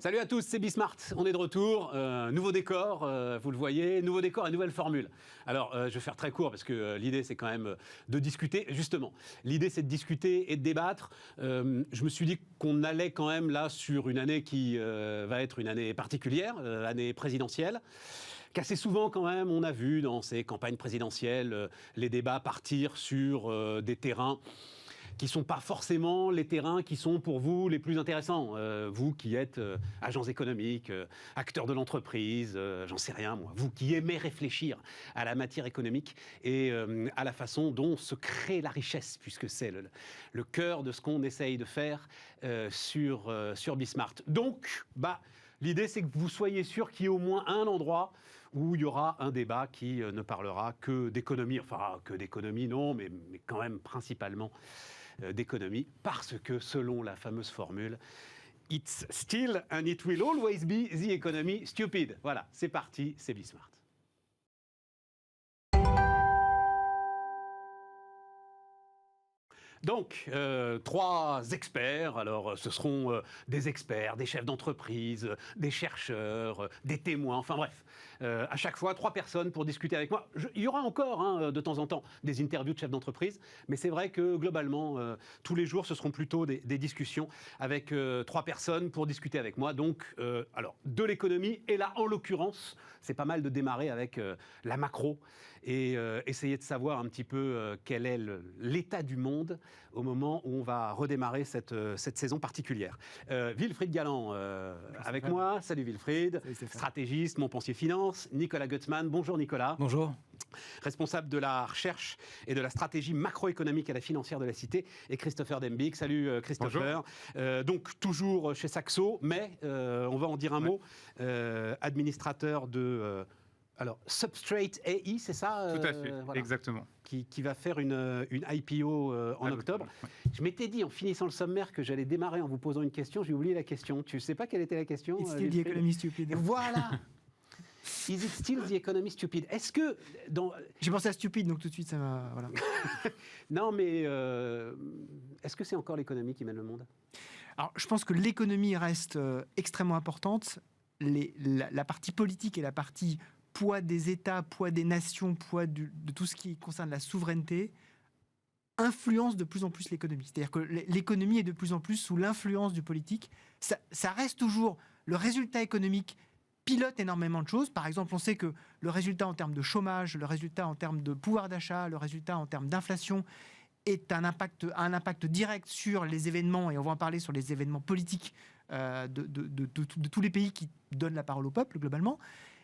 Salut à tous, c'est Bismart, on est de retour, nouveau décor, vous le voyez, nouveau décor et nouvelle formule. Alors je vais faire très court parce que l'idée c'est quand même de discuter, justement, l'idée c'est de discuter et de débattre. Je me suis dit qu'on allait quand même là sur une année qui va être une année particulière, année présidentielle. Qu'assez souvent quand même on a vu dans ces campagnes présidentielles les débats partir sur des terrains qui ne sont pas forcément les terrains qui sont pour vous les plus intéressants. Vous qui êtes agents économiques, acteurs de l'entreprise, j'en sais rien moi, vous qui aimez réfléchir à la matière économique et à la façon dont se crée la richesse, puisque c'est le cœur de ce qu'on essaye de faire sur Bismart. Donc, l'idée c'est que vous soyez sûr qu'il y ait au moins un endroit où il y aura un débat qui ne parlera que d'économie, enfin que d'économie non, mais quand même principalement d'économie, parce que selon la fameuse formule, it's still and it will always be the economy stupid. Voilà, c'est parti, c'est Bismart. Donc, trois experts, alors ce seront des experts, des chefs d'entreprise, des chercheurs, des témoins, enfin bref, à chaque fois, 3 personnes pour discuter avec moi. Il y aura encore de temps en temps des interviews de chefs d'entreprise, mais c'est vrai que globalement, tous les jours, ce seront plutôt des discussions avec 3 personnes pour discuter avec moi. Donc, alors, de l'économie, et là, en l'occurrence, c'est pas mal de démarrer avec la macro et essayer de savoir un petit peu quel est l'état du monde au moment où on va redémarrer cette saison particulière. Wilfried Galland avec moi. Salut Wilfried, stratégiste, Montpensier Finance. Nicolas Gutzmann, bonjour Nicolas. Bonjour. Responsable de la recherche et de la stratégie macroéconomique à la financière de la Cité. Et Christopher Dembick. Salut Christopher. Donc toujours chez Saxo, mais on va en dire un mot. Administrateur de... alors, Substrate AI, c'est ça Tout à fait, voilà. Exactement. Qui va faire une IPO en octobre. Ouais. Je m'étais dit, en finissant le sommaire, que j'allais démarrer en vous posant une question. J'ai oublié la question. Tu ne sais pas quelle était la question? It's still the economy stupid. Voilà. Is it still the economy stupid? Est-ce que... J'ai pensé à stupide, donc tout de suite, ça m'a... Voilà. Non, mais est-ce que c'est encore l'économie qui mène le monde? Alors, je pense que l'économie reste extrêmement importante. La partie politique et la partie poids des États, poids des nations, poids de tout ce qui concerne la souveraineté, influence de plus en plus l'économie. C'est-à-dire que l'économie est de plus en plus sous l'influence du politique. Ça reste toujours... Le résultat économique pilote énormément de choses. Par exemple, on sait que le résultat en termes de chômage, le résultat en termes de pouvoir d'achat, le résultat en termes d'inflation a un impact direct sur les événements, et on va en parler sur les événements politiques de tous les pays qui donnent la parole au peuple, globalement.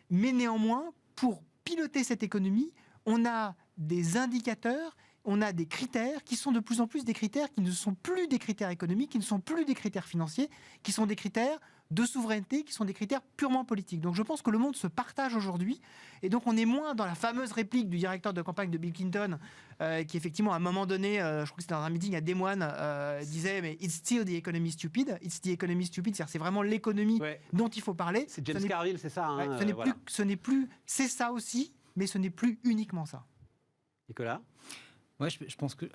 Mais néanmoins, pour piloter cette économie, on a des indicateurs, on a des critères qui sont de plus en plus des critères qui ne sont plus des critères économiques, qui ne sont plus des critères financiers, qui sont des critères de souveraineté, qui sont des critères purement politiques. Donc je pense que le monde se partage aujourd'hui, et donc on est moins dans la fameuse réplique du directeur de campagne de Bill Clinton, qui effectivement à un moment donné, je crois que c'était dans un meeting à Des Moines, disait mais it's still the economy stupid, it's the economy stupid, c'est-à-dire c'est vraiment l'économie dont il faut parler. C'est James Carville, c'est ça. Hein, c'est ça aussi, mais ce n'est plus uniquement ça. Nicolas? Ouais, je pense que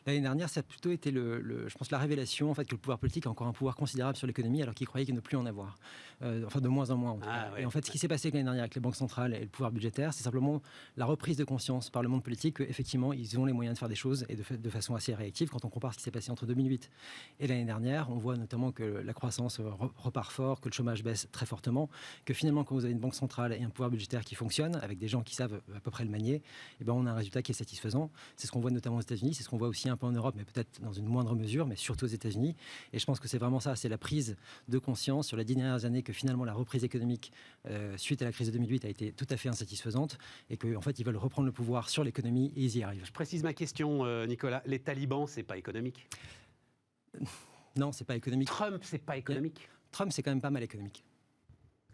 l'année dernière, ça a plutôt été je pense la révélation en fait, que le pouvoir politique a encore un pouvoir considérable sur l'économie, alors qu'il croyait qu'il ne plus en avoir. Enfin, de moins en moins. En tout cas. Ouais. Et en fait, ce qui s'est passé l'année dernière avec les banques centrales et le pouvoir budgétaire, c'est simplement la reprise de conscience par le monde politique qu'effectivement, ils ont les moyens de faire des choses et de façon assez réactive. Quand on compare ce qui s'est passé entre 2008 et l'année dernière, on voit notamment que la croissance repart fort, que le chômage baisse très fortement, que finalement, quand vous avez une banque centrale et un pouvoir budgétaire qui fonctionne, avec des gens qui savent à peu près le manier, et ben on a un résultat qui est satisfaisant. C'est ce qu'on voit notamment aux États-Unis, c'est ce qu'on voit aussi un peu en Europe, mais peut-être dans une moindre mesure, mais surtout aux États-Unis. Et je pense que c'est vraiment ça, c'est la prise de conscience sur les 10 dernières années que finalement la reprise économique suite à la crise de 2008 a été tout à fait insatisfaisante et qu'en fait ils veulent reprendre le pouvoir sur l'économie et ils y arrivent. Je précise ma question, Nicolas. Les talibans, c'est pas économique? Non, c'est pas économique. Trump, c'est pas économique? Trump, c'est quand même pas mal économique.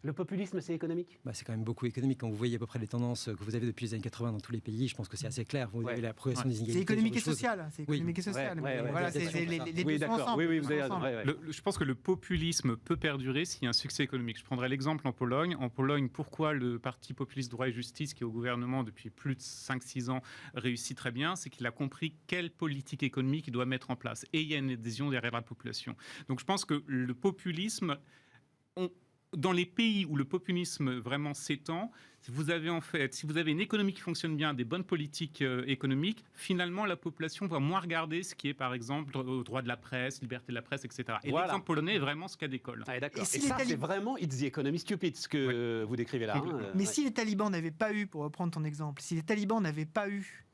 Le populisme, c'est économique? C'est quand même beaucoup économique. Quand vous voyez à peu près les tendances que vous avez depuis les années 80 dans tous les pays, je pense que c'est assez clair. Vous avez la progression des inégalités. C'est économique et sur des choses. social. C'est économique et social. Voilà, c'est les Oui, deux sont d'accord. ensemble. Oui, vous avez raison. Je pense que le populisme peut perdurer s'il y a un succès économique. Je prendrai l'exemple en Pologne. En Pologne, pourquoi le parti populiste Droit et Justice, qui est au gouvernement depuis plus de 5-6 ans, réussit très bien, c'est qu'il a compris quelle politique économique il doit mettre en place. Et il y a une adhésion derrière la population. Donc je pense que le populisme... Dans les pays où le populisme vraiment s'étend, si vous avez une économie qui fonctionne bien, des bonnes politiques économiques, finalement la population va moins regarder ce qui est par exemple au droit de la presse, liberté de la presse, etc. Et l'exemple polonais est vraiment ce cas d'école. Et ça, c'est vraiment it's the economy stupid, ce que vous décrivez là. Mais si les talibans n'avaient pas eu, pour reprendre ton exemple, si les talibans n'avaient pas eu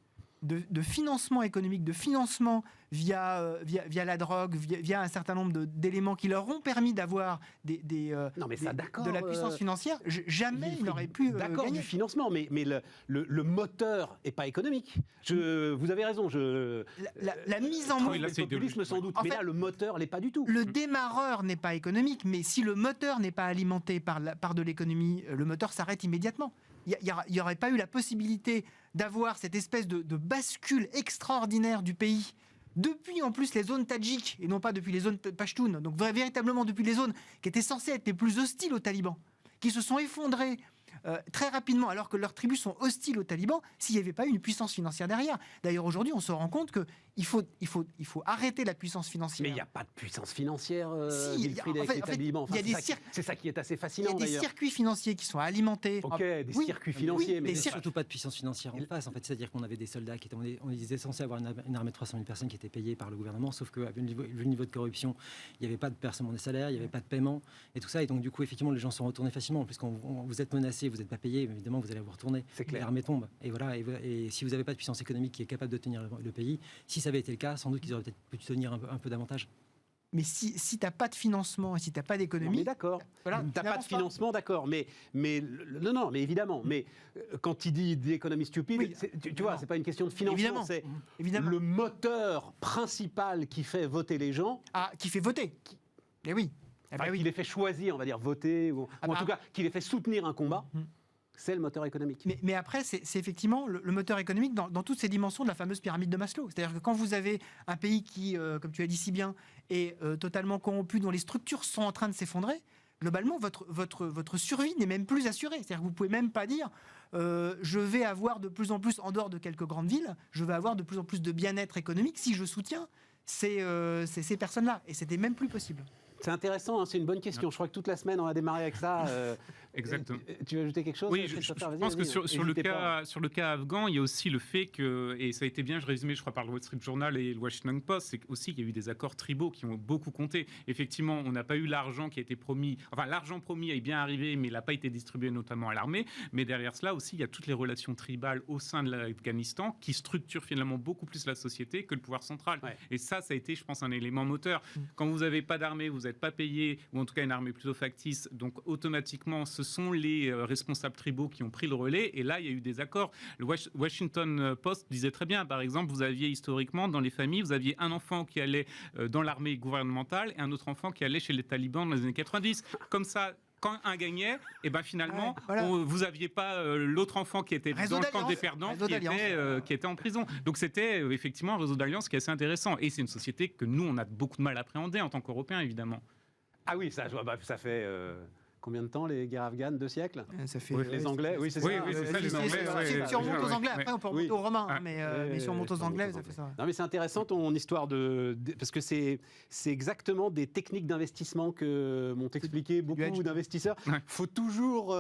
de financement économique, de financement via la drogue, via un certain nombre d'éléments qui leur ont permis d'avoir de la puissance financière, jamais ils n'auraient pu gagner. Du financement, mais le moteur n'est pas économique. Vous avez raison. La mise en mouvement... Le populisme sans doute, mais là, le moteur n'est pas du tout. Le démarreur n'est pas économique, mais si le moteur n'est pas alimenté par de l'économie, le moteur s'arrête immédiatement. Il n'y aurait pas eu la possibilité d'avoir cette espèce de bascule extraordinaire du pays, depuis en plus les zones tadjiques, et non pas depuis les zones pashtunes, donc véritablement depuis les zones qui étaient censées être les plus hostiles aux talibans, qui se sont effondrées très rapidement, alors que leurs tribus sont hostiles aux talibans, s'il n'y avait pas eu une puissance financière derrière. D'ailleurs, aujourd'hui, on se rend compte qu'il faut arrêter la puissance financière. Mais il n'y a pas de puissance financière, Wilfried, avec les talibans. C'est ça qui est assez fascinant, d'ailleurs. Il y a des circuits financiers qui sont alimentés. Ok, des circuits financiers, mais surtout pas de puissance financière en face. En fait, c'est-à-dire qu'on avait des soldats qui étaient, on était censés avoir une armée de 300 000 personnes qui étaient payées par le gouvernement, sauf qu'avec le niveau de corruption, il n'y avait pas de versement des salaires, il n'y avait pas de paiement et tout ça. Et donc, du coup, effectivement, les gens sont retournés facilement. Puisqu'on vous êtes menacés, vous n'êtes pas payé, évidemment, vous allez vous retourner. L'armée tombe. Et voilà. Et si vous n'avez pas de puissance économique qui est capable de tenir le pays, si ça avait été le cas, sans doute qu'ils auraient peut-être pu tenir un peu davantage. Mais si tu n'as pas de financement et si tu n'as pas d'économie... D'accord. Voilà, tu n'as pas de financement, d'accord. Mais évidemment. Mais quand il dit the economy stupid, oui, tu vois, c'est pas une question de financement. C'est le moteur principal qui fait voter les gens. Ah, qui fait voter. Eh oui. Qui les fait choisir, on va dire, voter, ou en tout cas, qui les fait soutenir un combat. C'est le moteur économique. Mais après, c'est effectivement le moteur économique dans toutes ces dimensions de la fameuse pyramide de Maslow. C'est-à-dire que quand vous avez un pays qui, comme tu as dit si bien, est totalement corrompu, dont les structures sont en train de s'effondrer, globalement, votre survie n'est même plus assurée. C'est-à-dire que vous ne pouvez même pas dire je vais avoir de plus en plus, en dehors de quelques grandes villes, je vais avoir de plus en plus de bien-être économique si je soutiens ces personnes-là. Et c'était même plus possible. C'est intéressant, hein, c'est une bonne question. Je crois que toute la semaine, on a démarré avec ça. Exactement. Tu veux ajouter quelque chose? Oui, je pense que sur le cas afghan, il y a aussi le fait que, et ça a été bien résumé, je crois, par le Wall Street Journal et le Washington Post, c'est aussi qu'il y a eu des accords tribaux qui ont beaucoup compté. Effectivement, on n'a pas eu l'argent qui a été promis. Enfin, l'argent promis est bien arrivé, mais il n'a pas été distribué notamment à l'armée. Mais derrière cela aussi, il y a toutes les relations tribales au sein de l'Afghanistan qui structurent finalement beaucoup plus la société que le pouvoir central. Ouais. Et ça a été, je pense, un élément moteur. Quand vous n'avez pas d'armée, vous n'êtes pas payé, ou en tout cas une armée plutôt factice, donc automatiquement, ce sont les responsables tribaux qui ont pris le relais, et là, il y a eu des accords. Le Washington Post disait très bien, par exemple, vous aviez historiquement, dans les familles, vous aviez un enfant qui allait dans l'armée gouvernementale et un autre enfant qui allait chez les talibans dans les années 90. Comme ça, quand un gagnait, et ben finalement, vous n'aviez pas l'autre enfant qui était dans le camp des perdants, qui était en prison. Donc c'était effectivement un réseau d'alliance qui est assez intéressant. Et c'est une société que nous, on a beaucoup de mal à appréhender en tant qu'Européens, évidemment. Ah oui, ça fait... Combien de temps les guerres afghanes? 2 siècles? Ça fait, les Anglais, oui, c'est ça. Oui, c'est ça, les Anglais. Si on remonte aux Anglais, après on peut remonter aux Romains, mais si on monte aux Anglais, ça fait ça. Non, mais c'est intéressant ton histoire parce que c'est exactement des techniques d'investissement que m'ont expliqué beaucoup d'investisseurs. Il faut toujours...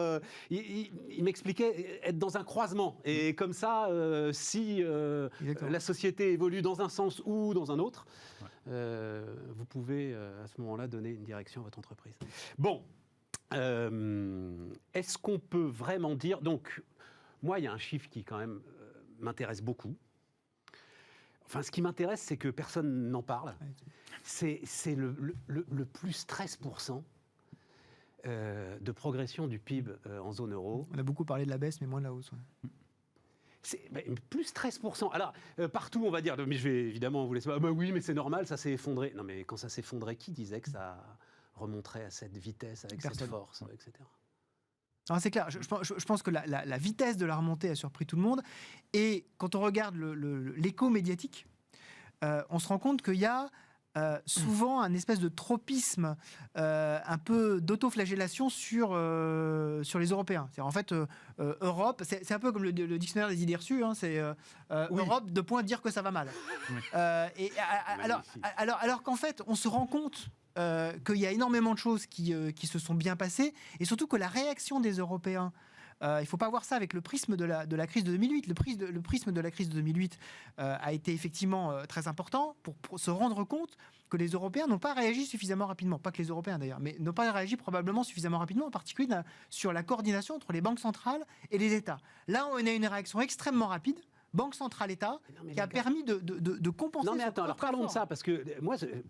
il m'expliquait être dans un croisement. Et comme ça, si la société évolue dans un sens ou dans un autre, vous pouvez à ce moment-là donner une direction à votre entreprise. Bon. Est-ce qu'on peut vraiment dire... Donc, moi, il y a un chiffre qui, quand même, m'intéresse beaucoup. Enfin, ce qui m'intéresse, c'est que personne n'en parle. C'est le plus 13% de progression du PIB en zone euro. On a beaucoup parlé de la baisse, mais moins de la hausse. Ouais. C'est plus 13%. Alors, partout, on va dire... Mais je vais évidemment vous laisser... Ah bah oui, mais c'est normal, ça s'est effondré. Non, mais quand ça s'effondrait, qui disait que ça... remonterait à cette vitesse, avec cette force, etc. C'est clair. Je pense que la vitesse de la remontée a surpris tout le monde. Et quand on regarde l'écho médiatique, on se rend compte qu'il y a souvent un espèce de tropisme, un peu d'autoflagellation sur les Européens. C'est en fait Europe, c'est un peu comme le dictionnaire des idées reçues. C'est Europe de point dire que ça va mal. Oui. Alors qu'en fait, on se rend compte qu'il y a énormément de choses qui se sont bien passées, et surtout que la réaction des Européens, il ne faut pas voir ça avec le prisme de la crise de 2008. Le prisme de la crise de 2008 a été effectivement très important pour se rendre compte que les Européens n'ont pas réagi suffisamment rapidement. Pas que les Européens d'ailleurs, mais n'ont pas réagi probablement suffisamment rapidement, en particulier sur la coordination entre les banques centrales et les États. Là, on a une réaction extrêmement rapide. Banque centrale État, qui a permis de compenser. Non mais attends, alors parlons de ça, parce que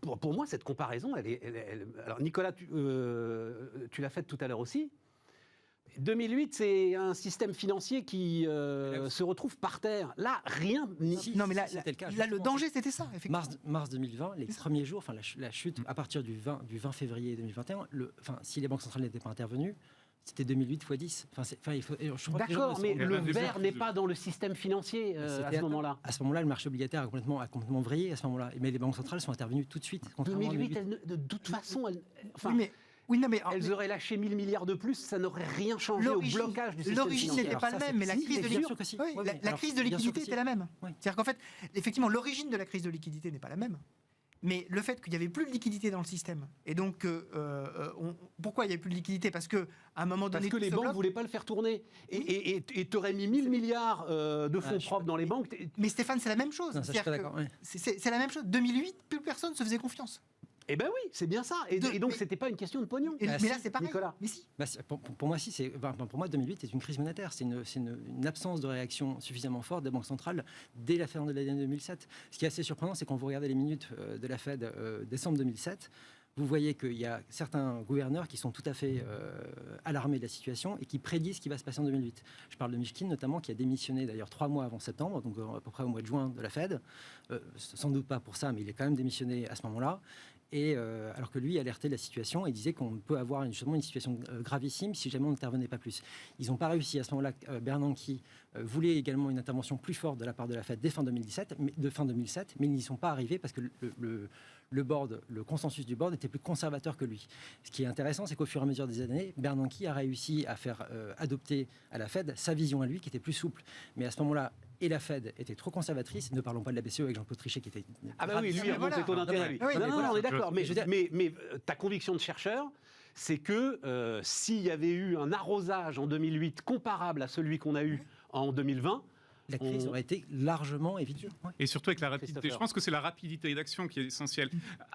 pour moi cette comparaison, alors Nicolas, tu l'as faite tout à l'heure aussi. 2008, c'est un système financier qui se retrouve par terre. Là, rien. Non, mais là, le danger, c'était ça, effectivement. Mars 2020, les premiers jours, la chute à partir du 20 février 2021, si les banques centrales n'étaient pas intervenues, c'était 2008 x 10. D'accord, mais le verre n'est pas dans le système financier à ce moment-là. À ce moment-là, le marché obligataire a complètement vrillé à ce moment-là. Mais les banques centrales sont intervenues tout de suite. 2008, de toute façon, elles auraient lâché 1000 milliards de plus, ça n'aurait rien changé au blocage du système financier. L'origine n'était pas la même, mais la crise de liquidité était la même. C'est-à-dire qu'en fait, effectivement, l'origine de la crise de liquidité n'est pas la même. Mais le fait qu'il n'y avait plus de liquidité dans le système, et donc pourquoi il n'y avait plus de liquidité ? Parce qu'à un moment donné... Parce que les banques ne voulaient pas le faire tourner. Et tu aurais mis 1000 milliards de fonds propres dans les banques. Mais Stéphane, c'est la même chose. C'est la même chose. 2008, plus personne ne se faisait confiance. Eh bien oui, c'est bien ça. Et donc, c'était pas une question de pognon. Mais là, c'est pareil. Nicolas. Mais si. Pour moi, 2008 est une crise monétaire. C'est une absence de réaction suffisamment forte des banques centrales dès la fin de l'année 2007. Ce qui est assez surprenant, c'est quand vous regardez les minutes de la Fed décembre 2007, vous voyez qu'il y a certains gouverneurs qui sont tout à fait alarmés de la situation et qui prédisent ce qui va se passer en 2008. Je parle de Mishkin notamment, qui a démissionné d'ailleurs 3 mois avant septembre, donc à peu près au mois de juin de la Fed. Sans doute pas pour ça, mais il est quand même démissionné à ce moment-là. Et alors que lui alertait de la situation et disait qu'on peut avoir justement une situation gravissime si jamais on n'intervenait pas plus. Ils n'ont pas réussi à ce moment-là. Bernanke voulait également une intervention plus forte de la part de la Fed dès fin 2007, mais ils n'y sont pas arrivés parce que le consensus du board était plus conservateur que lui. Ce qui est intéressant, c'est qu'au fur et à mesure des années, Bernanke a réussi à faire adopter à la Fed sa vision à lui qui était plus souple. Mais à ce moment-là, et la Fed était trop conservatrice. Ne parlons pas de la BCE avec Jean-Claude Trichet qui était... Ah bah oui, lui, il remonte ses taux d'intérêt, lui. Non, on est d'accord. Mais ta conviction de chercheur, c'est que s'il y avait eu un arrosage en 2008 comparable à celui qu'on a eu en 2020... La crise aurait été largement évitée. Ouais. Et surtout avec la rapidité. Je pense que c'est la rapidité d'action qui est essentielle.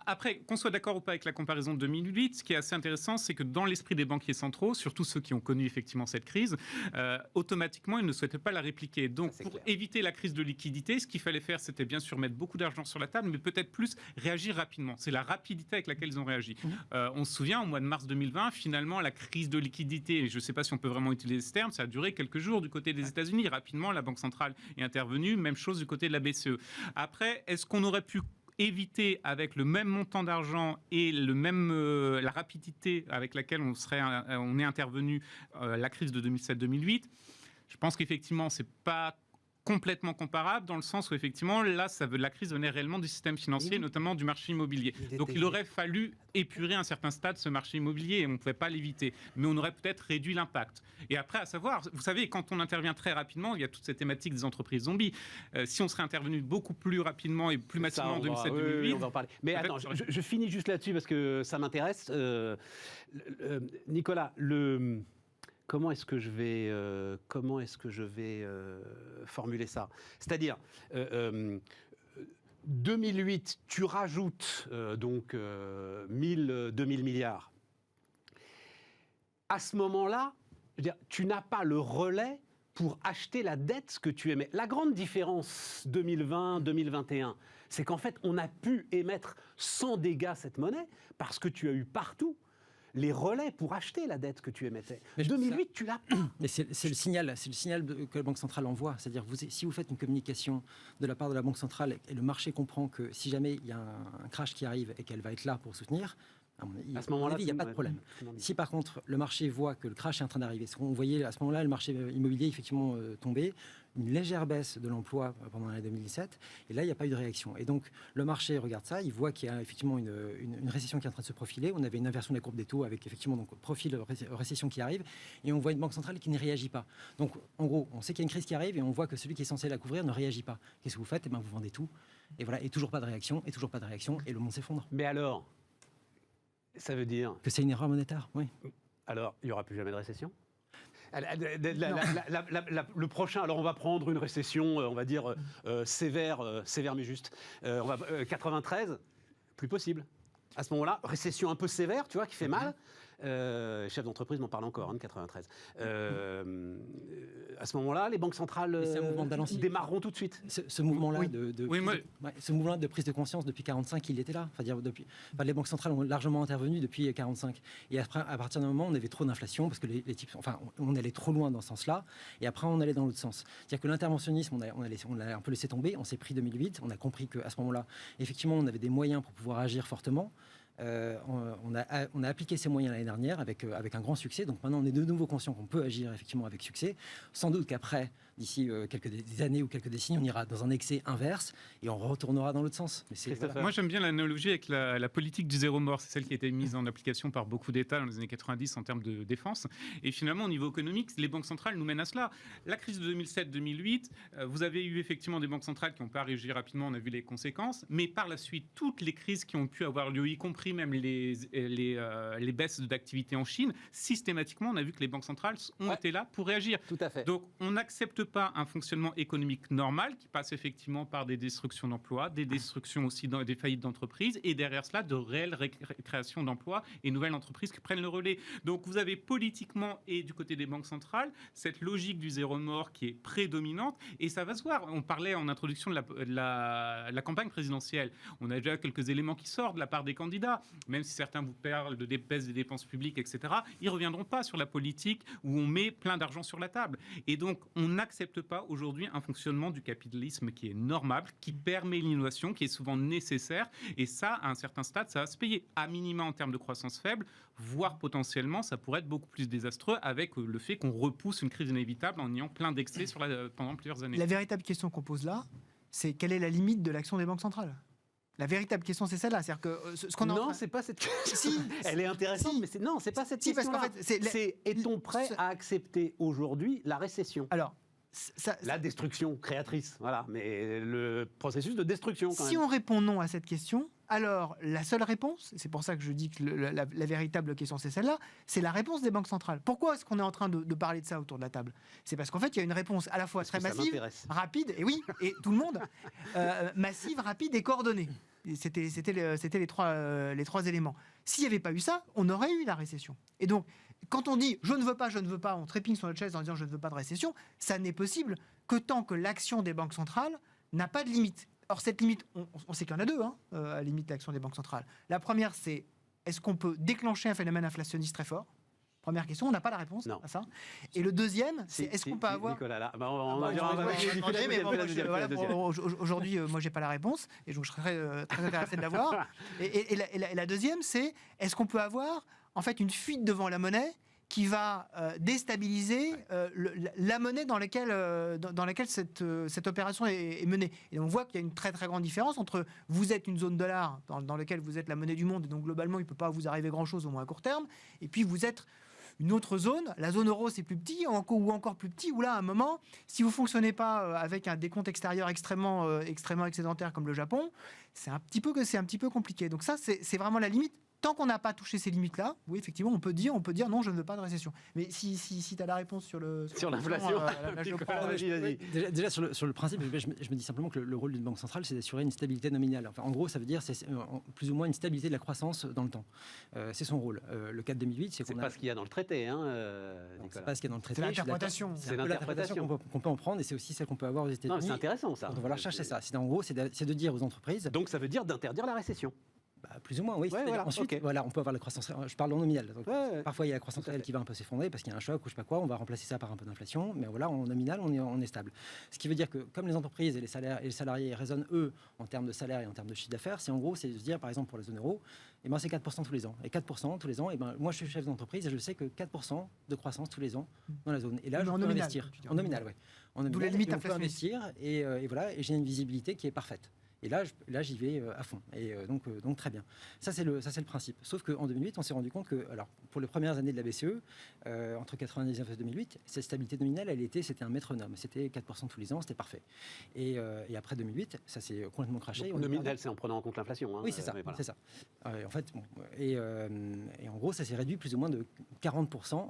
Après, qu'on soit d'accord ou pas avec la comparaison de 2008, ce qui est assez intéressant, c'est que dans l'esprit des banquiers centraux, surtout ceux qui ont connu effectivement cette crise, automatiquement, ils ne souhaitaient pas la répliquer. Donc, pour éviter la crise de liquidité, ce qu'il fallait faire, c'était bien sûr mettre beaucoup d'argent sur la table, mais peut-être plus réagir rapidement. C'est la rapidité avec laquelle ils ont réagi. On se souvient, au mois de mars 2020, finalement, la crise de liquidité, et je ne sais pas si on peut vraiment utiliser ce terme, ça a duré quelques jours du côté des États-Unis. Rapidement, la Banque centrale est intervenue, même chose du côté de la BCE. Après, est-ce qu'on aurait pu éviter avec le même montant d'argent et la rapidité avec laquelle on est intervenu la crise de 2007-2008 ? Je pense qu'effectivement, c'est pas complètement comparable dans le sens où effectivement là la crise venait réellement du système financier, notamment du marché immobilier. Donc il aurait fallu épurer à un certain stade ce marché immobilier et on ne pouvait pas l'éviter, mais on aurait peut-être réduit l'impact. Et après, à savoir, vous savez, quand on intervient très rapidement, il y a toute cette thématique des entreprises zombies. Si on serait intervenu beaucoup plus rapidement et plus massivement en 2007-2008... on va en parler. Mais attends, je finis juste là-dessus parce que ça m'intéresse. Nicolas, comment est-ce que je vais formuler ça ? C'est-à-dire, 2008, tu rajoutes donc 2000 milliards. À ce moment-là, je veux dire, tu n'as pas le relais pour acheter la dette que tu émets. La grande différence 2020-2021, c'est qu'en fait, on a pu émettre sans dégâts cette monnaie parce que tu as eu partout les relais pour acheter la dette que tu émettais. Mais 2008, tu l'as pas. Mais c'est le signal que la Banque centrale envoie. C'est-à-dire, si vous faites une communication de la part de la Banque centrale et le marché comprend que si jamais il y a un crash qui arrive et qu'elle va être là pour soutenir, À ce moment-là, il n'y a pas de problème. Si par contre le marché voit que le crash est en train d'arriver, on voyait à ce moment-là le marché immobilier effectivement tomber, une légère baisse de l'emploi pendant l'année 2017, et là il n'y a pas eu de réaction. Et donc le marché regarde ça, il voit qu'il y a effectivement une récession qui est en train de se profiler. On avait une inversion des courbes des taux avec effectivement donc profil récession qui arrive, et on voit une banque centrale qui ne réagit pas. Donc en gros, on sait qu'il y a une crise qui arrive et on voit que celui qui est censé la couvrir ne réagit pas. Qu'est-ce que vous faites? Eh bien, vous vendez tout. Et voilà, et toujours pas de réaction, et le monde s'effondre. Mais alors, ça veut dire que c'est une erreur monétaire, oui. Alors, il n'y aura plus jamais de récession? Le prochain, alors on va prendre une récession, on va dire sévère mais juste. 93, plus possible. À ce moment-là, récession un peu sévère, tu vois, qui fait mal. Chef d'entreprise m'en parle encore, de 93. À ce moment-là, les banques centrales démarreront tout de suite. Ce mouvement-là ce mouvement de prise de conscience depuis 45, il était là. Les banques centrales ont largement intervenu depuis 45. Et après, à partir d'un moment, on avait trop d'inflation parce que les types, on allait trop loin dans ce sens-là. Et après, on allait dans l'autre sens. C'est-à-dire que l'interventionnisme, on l'a un peu laissé tomber. On s'est pris 2008. On a compris qu'à ce moment-là, effectivement, on avait des moyens pour pouvoir agir fortement. On a appliqué ces moyens l'année dernière avec un grand succès. Donc maintenant, on est de nouveau conscient qu'on peut agir effectivement avec succès. Sans doute qu'après, d'ici des années ou quelques décennies, on ira dans un excès inverse et on retournera dans l'autre sens. Voilà. Moi, j'aime bien l'analogie avec la politique du zéro mort. C'est celle qui a été mise en application par beaucoup d'États dans les années 90 en termes de défense. Et finalement, au niveau économique, les banques centrales nous mènent à cela. La crise de 2007-2008, vous avez eu effectivement des banques centrales qui n'ont pas réagi rapidement, on a vu les conséquences. Mais par la suite, toutes les crises qui ont pu avoir lieu, y compris même les baisses d'activité en Chine, systématiquement, on a vu que les banques centrales ont été là pour réagir. Tout à fait. Donc, on n'accepte pas un fonctionnement économique normal qui passe effectivement par des destructions d'emplois, des destructions aussi des faillites d'entreprises, et derrière cela, de réelles créations d'emplois et nouvelles entreprises qui prennent le relais. Donc, vous avez politiquement et du côté des banques centrales cette logique du zéro mort qui est prédominante, et ça va se voir. On parlait en introduction de la campagne présidentielle. On a déjà quelques éléments qui sortent de la part des candidats. Même si certains vous parlent de baisse des dépenses publiques, etc., ils ne reviendront pas sur la politique où on met plein d'argent sur la table. Et donc, on n'accepte pas aujourd'hui un fonctionnement du capitalisme qui est normal, qui permet l'innovation, qui est souvent nécessaire. Et ça, à un certain stade, ça va se payer. À minima en termes de croissance faible, voire potentiellement, ça pourrait être beaucoup plus désastreux avec le fait qu'on repousse une crise inévitable en ayant plein d'excès pendant plusieurs années. La véritable question qu'on pose là, c'est quelle est la limite de l'action des banques centrales ? La véritable question, c'est celle-là. C'est-à-dire que c'est pas cette question. Elle est intéressante, mais c'est pas cette question. Parce qu'en fait, est-on prêt à accepter aujourd'hui la récession? Alors, la destruction créatrice, voilà, mais le processus de destruction. Quand si on répond non à cette question, alors la seule réponse, c'est pour ça que je dis que la véritable question c'est celle-là, c'est la réponse des banques centrales. Pourquoi est-ce qu'on est en train de parler de ça autour de la table? C'est parce qu'en fait il y a une réponse à la fois très massive, rapide, et tout le monde, massive, rapide et coordonnée. C'était les trois éléments. S'il n'y avait pas eu ça, on aurait eu la récession. Et donc, quand on dit je ne veux pas, on trépigne sur notre chaise en disant je ne veux pas de récession, ça n'est possible que tant que l'action des banques centrales n'a pas de limite. Or, cette limite, on sait qu'il y en a deux, à la limite l'action des banques centrales. La première, c'est est-ce qu'on peut déclencher un phénomène inflationniste très fort? Première question, on n'a pas la réponse à ça. Et le deuxième, c'est est-ce qu'on peut avoir... Nicolas, là, aujourd'hui, moi, j'ai pas la réponse, et donc je serais très intéressé de l'avoir. Et la deuxième, c'est est-ce qu'on peut avoir en fait une fuite devant la monnaie qui va déstabiliser la monnaie dans laquelle cette opération est menée. Et on voit qu'il y a une très très grande différence entre vous êtes une zone dollar dans laquelle vous êtes la monnaie du monde, et donc globalement il ne peut pas vous arriver grand-chose au moins à court terme, et puis vous êtes une autre zone, la zone euro c'est plus petit, ou encore plus petit, où là à un moment, si vous ne fonctionnez pas avec un décompte extérieur extrêmement excédentaire comme le Japon, c'est un petit peu compliqué. Donc ça c'est vraiment la limite. Tant qu'on n'a pas touché ces limites-là, oui, effectivement, on peut dire non, je ne veux pas de récession. Mais si tu as la réponse sur l'inflation, déjà sur le principe, je me dis simplement que le rôle d'une banque centrale, c'est d'assurer une stabilité nominale. Enfin, en gros, ça veut dire c'est plus ou moins une stabilité de la croissance dans le temps. C'est son rôle. Le cas de 2008, c'est pas ce qu'il y a dans le traité, c'est pas ce qu'il y a dans le traité. C'est l'interprétation. C'est l'interprétation qu'on peut en prendre, et c'est aussi celle qu'on peut avoir aux États-Unis. C'est intéressant ça. Donc voilà, chercher ça. En gros, c'est de dire aux entreprises. Donc ça veut dire d'interdire la récession. Plus ou moins, oui. Ensuite, on peut avoir la croissance. Je parle en nominal. Donc, parfois, il y a la croissance réelle qui va un peu s'effondrer parce qu'il y a un choc ou je sais pas quoi. On va remplacer ça par un peu d'inflation. Mais voilà, en nominal, on est stable. Ce qui veut dire que comme les entreprises et les salariés raisonnent, eux, en termes de salaire et en termes de chiffre d'affaires, c'est de se dire, par exemple, pour la zone euro, c'est 4% tous les ans. Et 4% tous les ans, moi, je suis chef d'entreprise et je sais que 4% de croissance tous les ans dans la zone. Et là, je peux investir. En nominal, oui. D'où la limite on peut investir et voilà, et j'ai une visibilité qui est parfaite. Et là, j'y vais à fond. Et donc très bien. Ça, c'est le principe. Sauf qu'en 2008, on s'est rendu compte que, alors, pour les premières années de la BCE, entre 1999 et 2008, cette stabilité nominale, c'était un métronome. C'était 4% tous les ans, c'était parfait. Et après 2008, ça s'est complètement craché. Donc, nominal, c'est en prenant en compte l'inflation. Oui, c'est ça. Voilà. C'est ça. En fait, et en gros, ça s'est réduit plus ou moins de 40%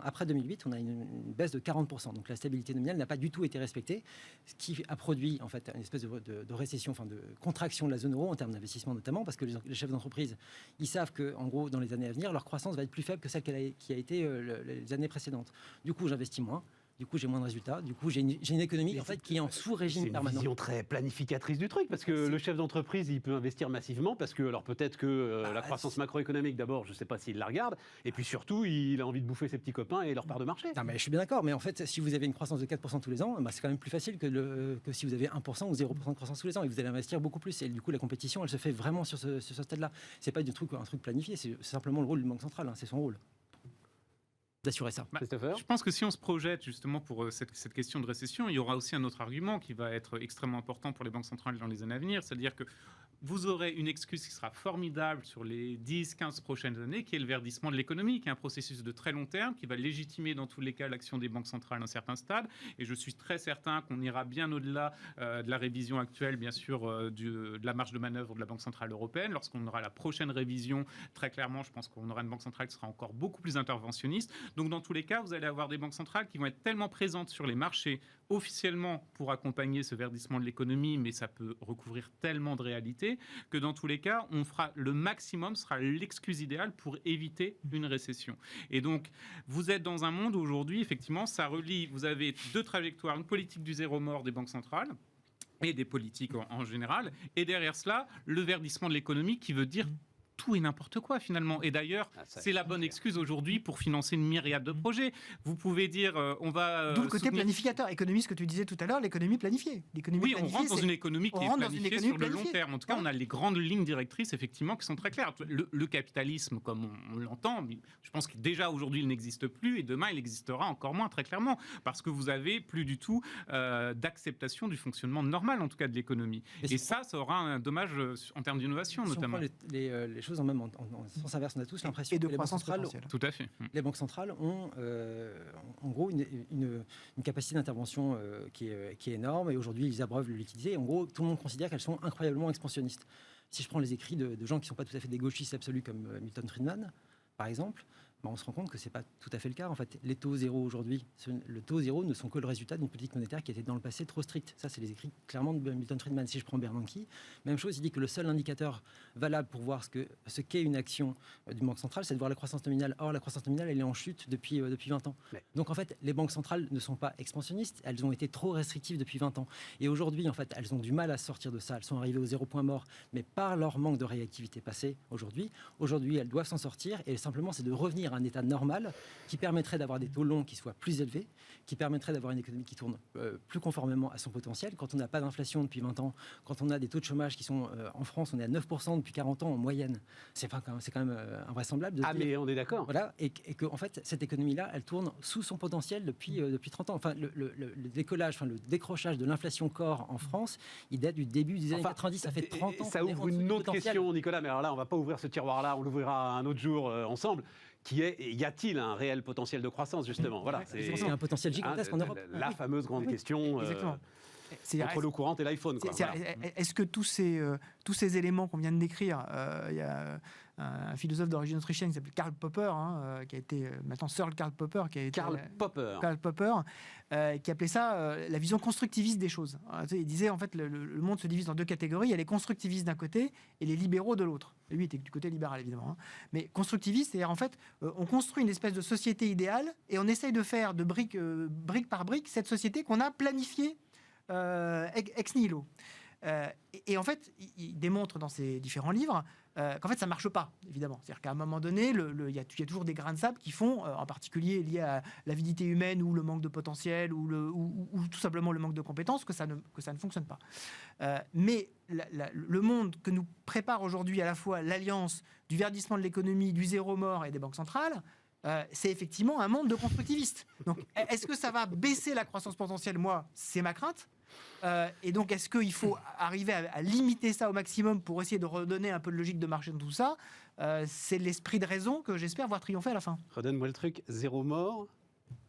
après 2008, on a une baisse de 40%. Donc la stabilité nominale n'a pas du tout été respectée, ce qui a produit en fait une espèce de récession, de contraction de la zone euro en termes d'investissement notamment, parce que les chefs d'entreprise, ils savent que en gros, dans les années à venir, leur croissance va être plus faible que celle qui a été les années précédentes. Du coup, j'investis moins. Du coup, j'ai moins de résultats. Du coup, j'ai une économie en fait, qui est en sous-régime permanent. C'est une vision très planificatrice du truc, parce que le chef d'entreprise, il peut investir massivement, parce que, alors peut-être que la croissance macroéconomique, d'abord, je ne sais pas s'il la regarde, et puis surtout, il a envie de bouffer ses petits copains et leur part de marché. Non, mais je suis bien d'accord, mais en fait, si vous avez une croissance de 4% tous les ans, c'est quand même plus facile que si vous avez 1% ou 0% de croissance tous les ans, et vous allez investir beaucoup plus. Et du coup, la compétition, elle se fait vraiment sur ce stade-là. C'est pas un truc planifié, c'est simplement le rôle du Banque centrale, c'est son rôle d'assurer ça. Je pense que si on se projette justement pour cette question de récession, il y aura aussi un autre argument qui va être extrêmement important pour les banques centrales dans les années à venir, c'est-à-dire que vous aurez une excuse qui sera formidable sur les 10-15 prochaines années, qui est le verdissement de l'économie, qui est un processus de très long terme, qui va légitimer dans tous les cas l'action des banques centrales à un certain stade. Et je suis très certain qu'on ira bien au-delà de la révision actuelle, bien sûr, de la marge de manœuvre de la Banque centrale européenne. Lorsqu'on aura la prochaine révision, très clairement, je pense qu'on aura une banque centrale qui sera encore beaucoup plus interventionniste. Donc dans tous les cas, vous allez avoir des banques centrales qui vont être tellement présentes sur les marchés officiellement pour accompagner ce verdissement de l'économie, mais ça peut recouvrir tellement de réalités que dans tous les cas, on fera le maximum, sera l'excuse idéale pour éviter une récession. Et donc, vous êtes dans un monde où aujourd'hui, effectivement, ça relie, vous avez deux trajectoires, une politique du zéro mort des banques centrales et des politiques en général, et derrière cela, le verdissement de l'économie qui veut dire tout et n'importe quoi finalement. Et d'ailleurs, c'est la bonne excuse aujourd'hui pour financer une myriade de projets. Vous pouvez dire, on va... D'où le côté planificateur, économie, ce que tu disais tout à l'heure, l'économie planifiée. Oui, on rentre dans une économie qui est planifiée sur le long terme. En tout cas, on a les grandes lignes directrices, effectivement, qui sont très claires. Le capitalisme, comme on l'entend, je pense que déjà aujourd'hui, il n'existe plus et demain, il existera encore moins, très clairement, parce que vous avez plus du tout d'acceptation du fonctionnement normal, en tout cas, de l'économie. Et ça aura un dommage en termes d'innovation, notamment. On prend les choses en même en sens inverse, on a tous l'impression que les banques centrales, tout à fait. Les banques centrales ont en gros une capacité d'intervention qui est énorme, et aujourd'hui ils abreuvent le liquidité. En gros, tout le monde considère qu'elles sont incroyablement expansionnistes. Si je prends les écrits de gens qui ne sont pas tout à fait des gauchistes absolus comme Milton Friedman, par exemple, on se rend compte que ce n'est pas tout à fait le cas. En fait, les taux zéro aujourd'hui, le taux zéro ne sont que le résultat d'une politique monétaire qui était dans le passé trop stricte. Ça, c'est les écrits clairement de Milton Friedman. Si je prends Bernanke, même chose, il dit que le seul indicateur valable pour voir ce qu'est une action d'une banque centrale, c'est de voir la croissance nominale. Or, la croissance nominale, elle est en chute depuis 20 ans. Donc, en fait, les banques centrales ne sont pas expansionnistes. Elles ont été trop restrictives depuis 20 ans. Et aujourd'hui, en fait, elles ont du mal à sortir de ça. Elles sont arrivées au zéro point mort, mais par leur manque de réactivité passée aujourd'hui, elles doivent s'en sortir. Et simplement, c'est de revenir à un état normal qui permettrait d'avoir des taux longs qui soient plus élevés, qui permettrait d'avoir une économie qui tourne plus conformément à son potentiel. Quand on n'a pas d'inflation depuis 20 ans, quand on a des taux de chômage qui sont en France, on est à 9% depuis 40 ans en moyenne. C'est quand même invraisemblable de dire, mais on est d'accord. Voilà, et que en fait, cette économie-là, elle tourne sous son potentiel depuis 30 ans. Enfin, le décollage, le décrochage de l'inflation corps en France, il date du début des années 90, ça fait 30 ans. Ça ouvre une autre question, Nicolas, mais alors là, on ne va pas ouvrir ce tiroir-là, on l'ouvrira un autre jour ensemble. Qui est, y a-t-il un réel potentiel de croissance, justement? Voilà, c'est un potentiel gigantesque en Europe. La fameuse grande question entre l'eau courante et l'iPhone. Est-ce que tous ces éléments qu'on vient de décrire, il y a un philosophe d'origine autrichienne qui s'appelle Karl Popper, qui a été maintenant Sir Karl Popper, qui appelait ça la vision constructiviste des choses. Il disait en fait le monde se divise en deux catégories. Il y a les constructivistes d'un côté et les libéraux de l'autre. Lui était du côté libéral évidemment. Mais constructiviste, c'est-à-dire en fait on construit une espèce de société idéale et on essaye de faire de brique par brique cette société qu'on a planifiée ex nihilo. Et en fait, il démontre dans ses différents livres qu'en fait, ça ne marche pas, évidemment. C'est-à-dire qu'à un moment donné, il y a toujours des grains de sable qui font, en particulier liés à l'avidité humaine ou le manque de potentiel ou tout simplement le manque de compétences, que ça ne fonctionne pas. Mais le monde que nous prépare aujourd'hui à la fois l'alliance du verdissement de l'économie, du zéro mort et des banques centrales, c'est effectivement un monde de constructivistes. Donc, est-ce que ça va baisser la croissance potentielle ? Moi, c'est ma crainte. Et donc, est-ce qu'il faut arriver à limiter ça au maximum pour essayer de redonner un peu de logique de marché dans tout ça ? C'est l'esprit de raison que j'espère voir triompher à la fin. Redonne-moi le truc, zéro mort,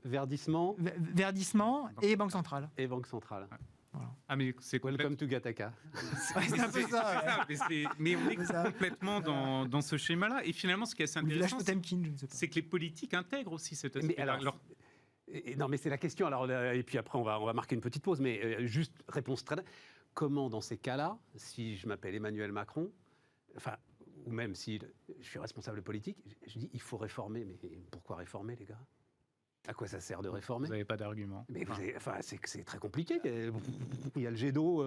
verdissement... Verdissement et banque centrale. Et banque centrale. Voilà. Ah, mais c'est Welcome to Gattaca. C'est un peu ça. Mais on est complètement dans ce schéma-là. Et finalement, ce qui est assez intéressant, c'est que les politiques intègrent aussi cet aspect. Non, mais c'est la question. Alors, et puis après, on va marquer une petite pause. Mais juste réponse très. Comment, dans ces cas-là, si je m'appelle Emmanuel Macron, enfin, ou même si je suis responsable politique, je dis il faut réformer. Mais pourquoi réformer, les gars ? À quoi ça sert de réformer ? Vous n'avez pas d'argument. Mais c'est très compliqué. Il y a le jet d'eau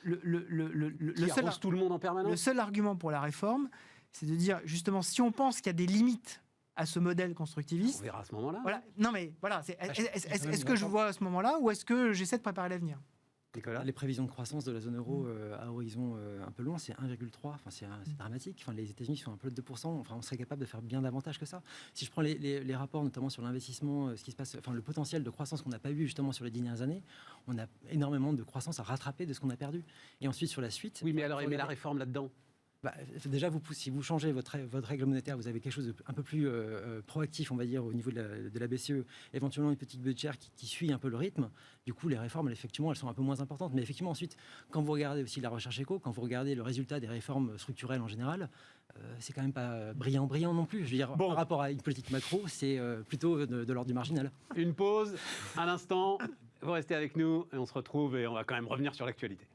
qui arrose tout le monde en permanence. Le seul argument pour la réforme, c'est de dire justement, si on pense qu'il y a des limites à ce modèle constructiviste... On verra à ce moment-là. Voilà. Non mais voilà, est-ce que je vois à ce moment-là ou est-ce que j'essaie de préparer l'avenir ? Nicolas ? Les prévisions de croissance de la zone euro à horizon un peu long, c'est 1,3. Enfin, c'est dramatique. Enfin, les États-Unis sont un peu de 2%. Enfin, on serait capable de faire bien davantage que ça. Si je prends les rapports, notamment sur l'investissement, ce qui se passe, enfin, le potentiel de croissance qu'on n'a pas eu justement sur les dernières années, on a énormément de croissance à rattraper de ce qu'on a perdu. Et ensuite, sur la suite. Oui, mais alors, la réforme là-dedans ? Déjà, si vous changez votre règle monétaire, vous avez quelque chose de un peu plus proactif, on va dire, au niveau de la BCE, éventuellement une petite budgétaire qui suit un peu le rythme. Du coup, les réformes, effectivement, elles sont un peu moins importantes. Mais effectivement, ensuite, quand vous regardez aussi la recherche éco, quand vous regardez le résultat des réformes structurelles en général, c'est quand même pas brillant non plus. Je veux dire, par rapport à une politique macro, c'est plutôt de l'ordre du marginal. Une pause, un instant. Vous restez avec nous et on se retrouve et on va quand même revenir sur l'actualité.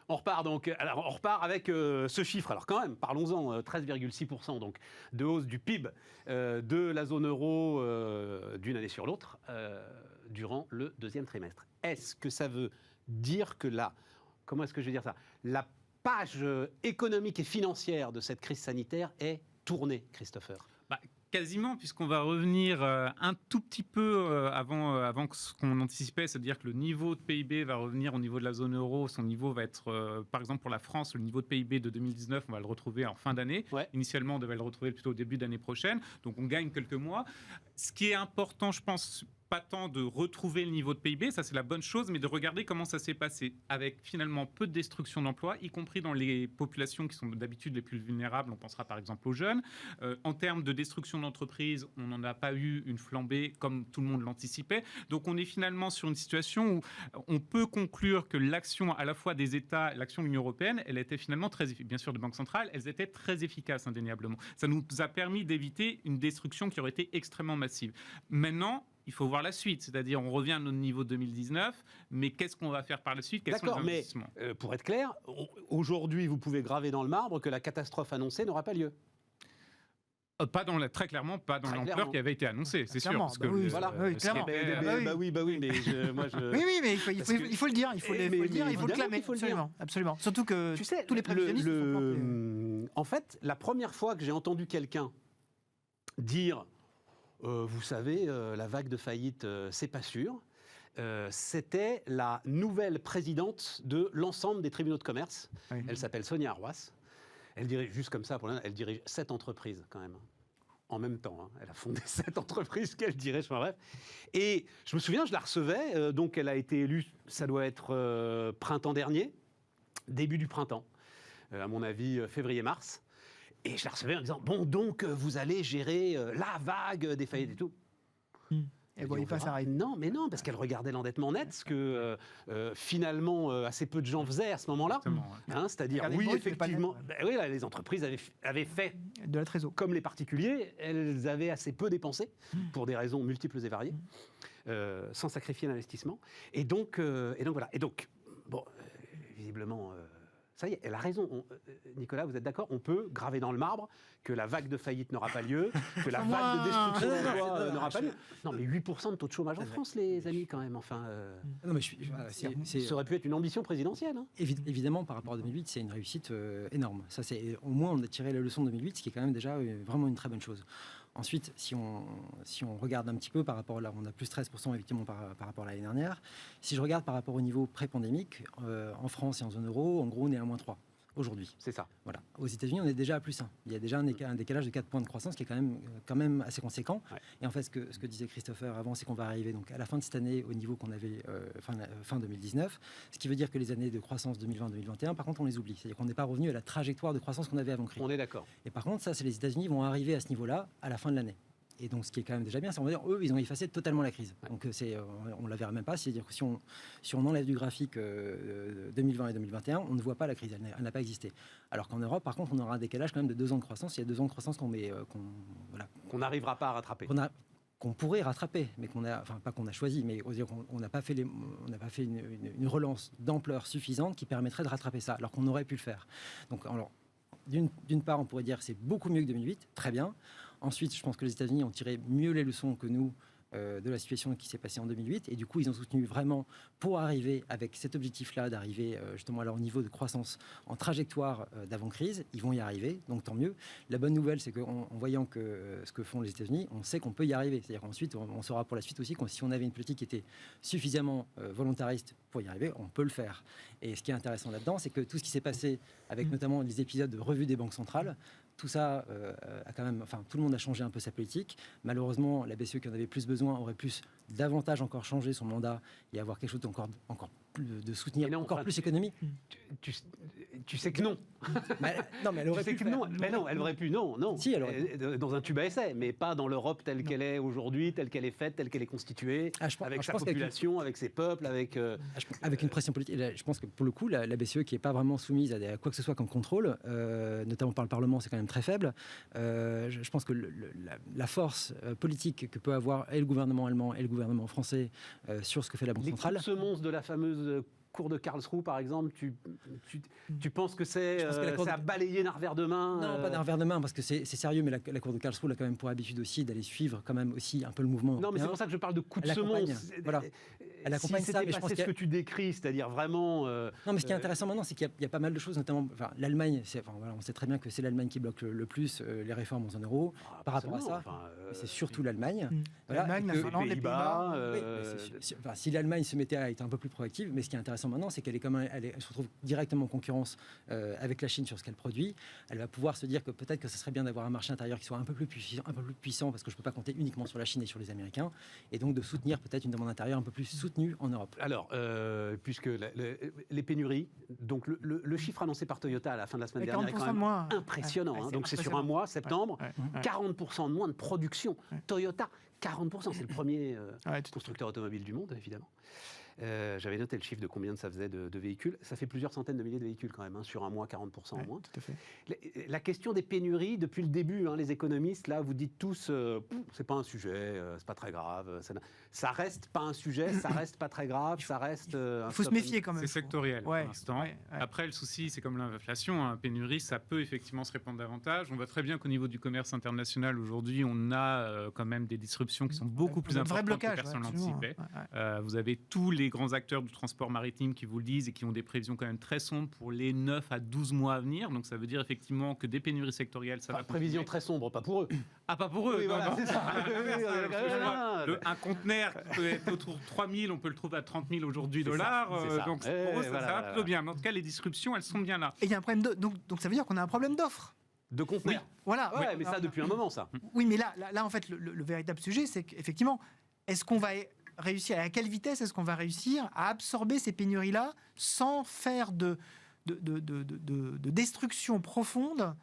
On repart donc. Alors on repart avec ce chiffre. Alors quand même, parlons-en. 13,6% donc de hausse du PIB de la zone euro d'une année sur l'autre durant le deuxième trimestre. Est-ce que ça veut dire que comment est-ce que je vais dire ça ? La page économique et financière de cette crise sanitaire est tournée, Christopher ? Quasiment, puisqu'on va revenir un tout petit peu avant ce qu'on anticipait, c'est-à-dire que le niveau de PIB va revenir au niveau de la zone euro. Son niveau va être, par exemple pour la France, le niveau de PIB de 2019, on va le retrouver en fin d'année. Ouais. Initialement, on devait le retrouver plutôt au début d'année prochaine. Donc on gagne quelques mois. Ce qui est important, je pense, pas tant de retrouver le niveau de PIB, ça c'est la bonne chose, mais de regarder comment ça s'est passé, avec finalement peu de destruction d'emplois, y compris dans les populations qui sont d'habitude les plus vulnérables. On pensera par exemple aux jeunes. En termes de destruction d'entreprises, on n'en a pas eu une flambée comme tout le monde l'anticipait. Donc on est finalement sur une situation où on peut conclure que l'action à la fois des États, l'action de l'Union européenne, elle était finalement très efficace. Bien sûr, de banques centrales, elles étaient très efficaces indéniablement. Ça nous a permis d'éviter une destruction qui aurait été extrêmement massive. Maintenant, il faut voir la suite, c'est-à-dire on revient à notre niveau 2019, mais qu'est-ce qu'on va faire par la suite ? Quels sont les investissements ? Mais pour être clair, aujourd'hui, vous pouvez graver dans le marbre que la catastrophe annoncée n'aura pas lieu. Très clairement, pas dans l'ampleur qui avait été annoncée, c'est sûr. Parce que oui, voilà. Clairement. Oui, mais moi je... Oui, mais il faut le dire, il faut le clamer, absolument. Surtout que tu sais, tous les prévisionnistes sont plantés. En fait, la première fois que j'ai entendu quelqu'un dire vous savez, la vague de faillite, c'est pas sûr. C'était la nouvelle présidente de l'ensemble des tribunaux de commerce. Oui. Elle s'appelle Sonia Arroas. Elle dirige, juste comme ça, elle dirige 7 entreprises quand même. En même temps, hein. Elle a fondé 7 entreprises qu'elle dirige, enfin bref. Et je me souviens, je la recevais, donc elle a été élue, ça doit être printemps dernier, début du printemps, à mon avis février-mars. Et je la recevais en disant, bon, donc, vous allez gérer la vague des faillites et tout. Elle voyait pas ça arriver. Non, mais non, parce qu'elle regardait l'endettement net, ce que finalement assez peu de gens faisaient à ce moment-là. Hein, c'est-à-dire, oui, effectivement, les entreprises avaient fait de la trésor. Comme les particuliers, elles avaient assez peu dépensé, pour des raisons multiples et variées, sans sacrifier l'investissement. Et donc voilà. Et donc, bon, visiblement... ça y est, elle a raison. Nicolas, vous êtes d'accord ? On peut graver dans le marbre que la vague de faillite n'aura pas lieu, que la vague de destruction d'emploi n'aura aura pas lieu. Non, mais 8% de taux de chômage en France, les amis, quand même. Enfin, Non, mais ça aurait pu être une ambition présidentielle. Hein. Évidemment, par rapport à 2008, c'est une réussite énorme. Ça, au moins, on a tiré la leçon de 2008, ce qui est quand même déjà vraiment une très bonne chose. Ensuite, si on regarde un petit peu par rapport là, on a plus 13% effectivement par rapport à l'année dernière. Si je regarde par rapport au niveau pré-pandémique, en France et en zone euro, en gros, on est à -3 aujourd'hui. C'est ça. Voilà. Aux États-Unis, on est déjà à +1. Il y a déjà un décalage de 4 points de croissance qui est quand même assez conséquent. Ouais. Et en fait, ce que disait Christopher avant, c'est qu'on va arriver donc à la fin de cette année au niveau qu'on avait fin 2019, ce qui veut dire que les années de croissance 2020-2021, par contre, on les oublie. C'est-à-dire qu'on n'est pas revenu à la trajectoire de croissance qu'on avait avant crise. On est d'accord. Et par contre, ça, c'est les États-Unis vont arriver à ce niveau-là à la fin de l'année. Et donc, ce qui est quand même déjà bien, c'est qu'on va dire, eux, ils ont effacé totalement la crise. Ouais. Donc, on ne la verra même pas. C'est-à-dire que si on enlève du graphique 2020 et 2021, on ne voit pas la crise. Elle n'a pas existé. Alors qu'en Europe, par contre, on aura un décalage quand même de 2 ans de croissance. Il y a 2 ans de croissance qu'on n'arrivera pas à rattraper. Qu'on pourrait rattraper, mais pas qu'on a choisi, mais on n'a pas fait une relance d'ampleur suffisante qui permettrait de rattraper ça, alors qu'on aurait pu le faire. Donc, alors, d'une part, on pourrait dire que c'est beaucoup mieux que 2008, très bien. Ensuite, je pense que les États-Unis ont tiré mieux les leçons que nous de la situation qui s'est passée en 2008. Et du coup, ils ont soutenu vraiment pour arriver avec cet objectif-là, d'arriver justement à leur niveau de croissance en trajectoire d'avant-crise. Ils vont y arriver, donc tant mieux. La bonne nouvelle, c'est qu'en voyant ce que font les États-Unis, on sait qu'on peut y arriver. C'est-à-dire qu'ensuite, on saura pour la suite aussi que si on avait une politique qui était suffisamment volontariste pour y arriver, on peut le faire. Et ce qui est intéressant là-dedans, c'est que tout ce qui s'est passé avec notamment les épisodes de revue des banques centrales, tout ça a quand même, tout le monde a changé un peu sa politique. Malheureusement, la BCE qui en avait plus besoin aurait davantage encore changé son mandat et avoir quelque chose encore plus de soutenir encore plus l'économie. Tu sais que non. Non, mais elle aurait pu. Mais non, elle aurait pu. Non. Si, elle aurait pu. Dans un tube à essai, mais pas dans l'Europe telle qu'elle est aujourd'hui, telle qu'elle est faite, telle qu'elle est constituée, avec sa population, avec ses peuples, avec une pression politique. Je pense que pour le coup, la BCE qui n'est pas vraiment soumise à quoi que ce soit comme contrôle, notamment par le Parlement, c'est quand même très faible. Je pense que la force politique que peut avoir et le gouvernement allemand et le gouvernement français sur ce que fait la Banque centrale. Les semences de la fameuse cour de Karlsruhe, par exemple, tu penses que c'est à balayer d'un revers de main Non, pas d'un revers de main, parce que c'est sérieux, mais la cour de Karlsruhe a quand même pour habitude aussi d'aller suivre quand même aussi un peu le mouvement européen. Non, mais c'est pour ça que je parle de coup de semonce. Voilà. Elle accompagne si ça, mais je pense ce que tu décris, c'est-à-dire vraiment... Non, mais ce qui est intéressant maintenant, c'est qu'il y a pas mal de choses, notamment l'Allemagne, on sait très bien que c'est l'Allemagne qui bloque le plus les réformes en zone euro. Par rapport à ça, c'est surtout l'Allemagne. L'Allemagne, la Finlande, les Pays-Bas. Si l'Allemagne se mettait à être un peu plus proactive, mais ce qui est intéressant maintenant, c'est qu'elle se retrouve directement en concurrence avec la Chine sur ce qu'elle produit. Elle va pouvoir se dire que peut-être que ce serait bien d'avoir un marché intérieur qui soit un peu plus puissant, parce que je ne peux pas compter uniquement sur la Chine et sur les Américains, et donc de soutenir peut-être une demande intérieure un peu plus soutenue en Europe. Alors, puisque les pénuries, donc le chiffre annoncé par Toyota à la fin de la semaine dernière est quand même impressionnant. Donc c'est sur un mois, septembre, 40% de moins de production. Toyota, 40%, c'est le premier constructeur automobile du monde, évidemment. J'avais noté le chiffre de combien ça faisait de véhicules. Ça fait plusieurs centaines de milliers de véhicules quand même, sur un mois, 40% en moins. Tout à fait. La question des pénuries, depuis le début, les économistes, là, vous dites tous, c'est pas un sujet, c'est pas très grave. Ça reste pas un sujet, ça reste pas très grave, ça reste... Il faut se méfier quand même. C'est sectoriel pour l'instant. Après, le souci, c'est comme l'inflation, pénurie, ça peut effectivement se répandre davantage. On voit très bien qu'au niveau du commerce international, aujourd'hui, on a quand même des disruptions qui sont beaucoup plus importantes que personne n'anticipait. Vous avez tous les grands acteurs du transport maritime qui vous le disent et qui ont des prévisions quand même très sombres pour les 9 à 12 mois à venir. Donc ça veut dire effectivement que des pénuries sectorielles, ça va continuer. Prévision très sombre, pas pour eux. Ah, pas pour eux. Oui, voilà, c'est ça. Un conteneur qui peut être autour de 3 000, on peut le trouver à 30 000 aujourd'hui dollars. Donc pour eux, ça va plutôt bien. Mais en tout cas, les disruptions, elles sont bien là. Et il y a un problème donc ça veut dire qu'on a un problème d'offre. De conteneurs. Oui, voilà. Mais ça depuis un moment, ça. Oui, mais là en fait, le véritable sujet, c'est qu'effectivement, est-ce qu'on va réussir, à quelle vitesse est-ce qu'on va réussir à absorber ces pénuries-là sans faire de destruction profonde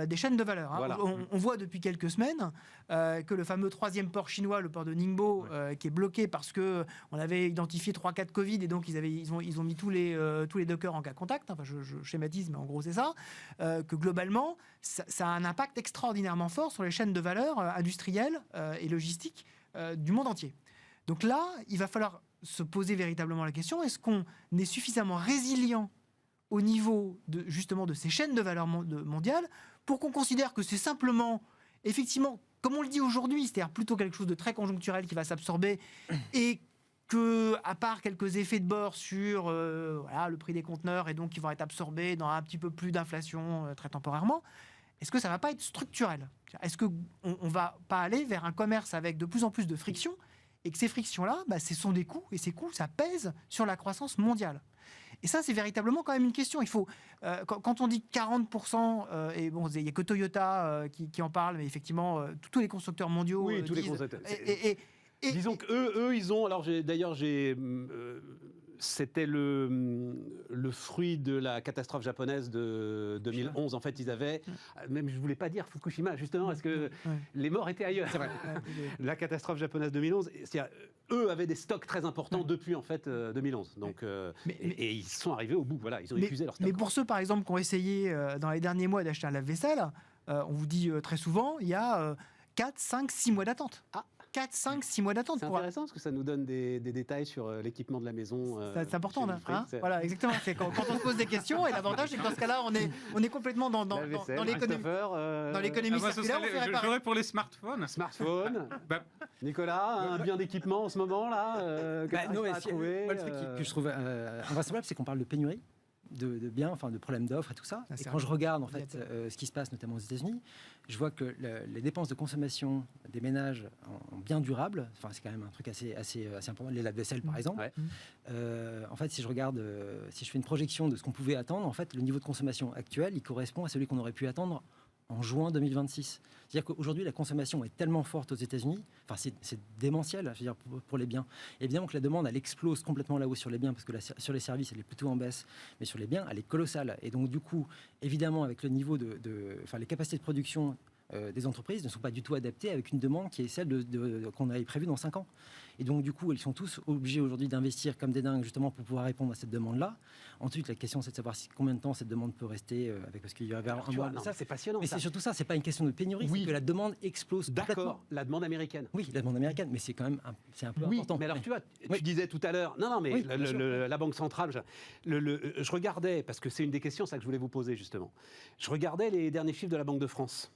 des chaînes de valeur. Voilà. On voit depuis quelques semaines que le fameux 3e port chinois, le port de Ningbo, qui est bloqué parce qu'on avait identifié 3 cas de Covid et donc ils ont mis tous les dockers en cas contact. Enfin, je schématise, mais en gros c'est ça. Que globalement, ça a un impact extraordinairement fort sur les chaînes de valeur industrielles et logistiques du monde entier. Donc là, il va falloir se poser véritablement la question, est-ce qu'on est suffisamment résilient au niveau justement de ces chaînes de valeur mondiales pour qu'on considère que c'est simplement, effectivement, comme on le dit aujourd'hui, c'est-à-dire plutôt quelque chose de très conjoncturel qui va s'absorber et que, à part quelques effets de bord sur le prix des conteneurs et donc qui vont être absorbés dans un petit peu plus d'inflation très temporairement, est-ce que ça ne va pas être structurel ? Est-ce qu'on ne va pas aller vers un commerce avec de plus en plus de frictions et que ces frictions-là, ce sont des coûts et ces coûts, ça pèse sur la croissance mondiale ? Et ça, c'est véritablement quand même une question. Il faut, quand on dit 40%, et bon, il n'y a que Toyota qui en parle, mais effectivement, tous les constructeurs mondiaux oui, tous disent... les constructeurs. Et disons qu'eux, ils ont... Alors, c'était le fruit de la catastrophe japonaise de 2011. En fait, ils avaient... Même, je ne voulais pas dire Fukushima, justement, parce que les morts étaient ailleurs. C'est vrai. La catastrophe japonaise 2011, eux avaient des stocks très importants depuis, en fait, 2011. Donc, et ils sont arrivés au bout. Voilà, ils ont épuisé leurs stocks. Mais pour ceux, par exemple, qui ont essayé dans les derniers mois d'acheter un lave-vaisselle, on vous dit très souvent, il y a 4, 5, 6 mois d'attente. 4, 5, 6 mois d'attente. C'est intéressant parce que ça nous donne des détails sur l'équipement de la maison. C'est important, voilà, exactement. C'est quand on se pose des questions, et l'avantage, c'est que dans ce cas-là, on est complètement dans l'économie circulaire. J'aurais pour les smartphones. Nicolas, un bien d'équipement en ce moment, là trouver. Le truc que je trouve invraisemblable, c'est qu'on parle de pénurie. De biens, enfin de problèmes d'offres et tout ça. Et quand je regarde en fait ce qui se passe notamment aux États-Unis, je vois que les dépenses de consommation des ménages en biens durables, enfin c'est quand même un truc assez important. Les lave-vaisselle par exemple. En fait, si je regarde, si je fais une projection de ce qu'on pouvait attendre, en fait, le niveau de consommation actuel, il correspond à celui qu'on aurait pu attendre en juin 2026. C'est-à-dire qu'aujourd'hui, la consommation est tellement forte aux États-Unis, enfin, c'est démentiel, je veux dire, pour les biens. Évidemment que la demande, elle explose complètement là-haut sur les biens, parce que sur les services, elle est plutôt en baisse, mais sur les biens, elle est colossale. Et donc, du coup, évidemment, avec le niveau enfin, les capacités de production des entreprises ne sont pas du tout adaptées avec une demande qui est celle qu'on avait prévue dans 5 ans. Et donc, du coup, ils sont tous obligés aujourd'hui d'investir comme des dingues, justement, pour pouvoir répondre à cette demande-là. Ensuite, la question, c'est de savoir combien de temps cette demande peut rester, parce qu'il y avait un mois. Ça, c'est passionnant. Mais c'est surtout ça, c'est pas une question de pénurie, c'est que la demande explose complètement. D'accord, la demande américaine. Oui, la demande américaine, mais c'est quand même un peu important. Mais alors, tu vois, tu disais tout à l'heure... Non, mais la Banque centrale, je regardais, parce que c'est une des questions ça que je voulais vous poser, justement. Je regardais les derniers chiffres de la Banque de France.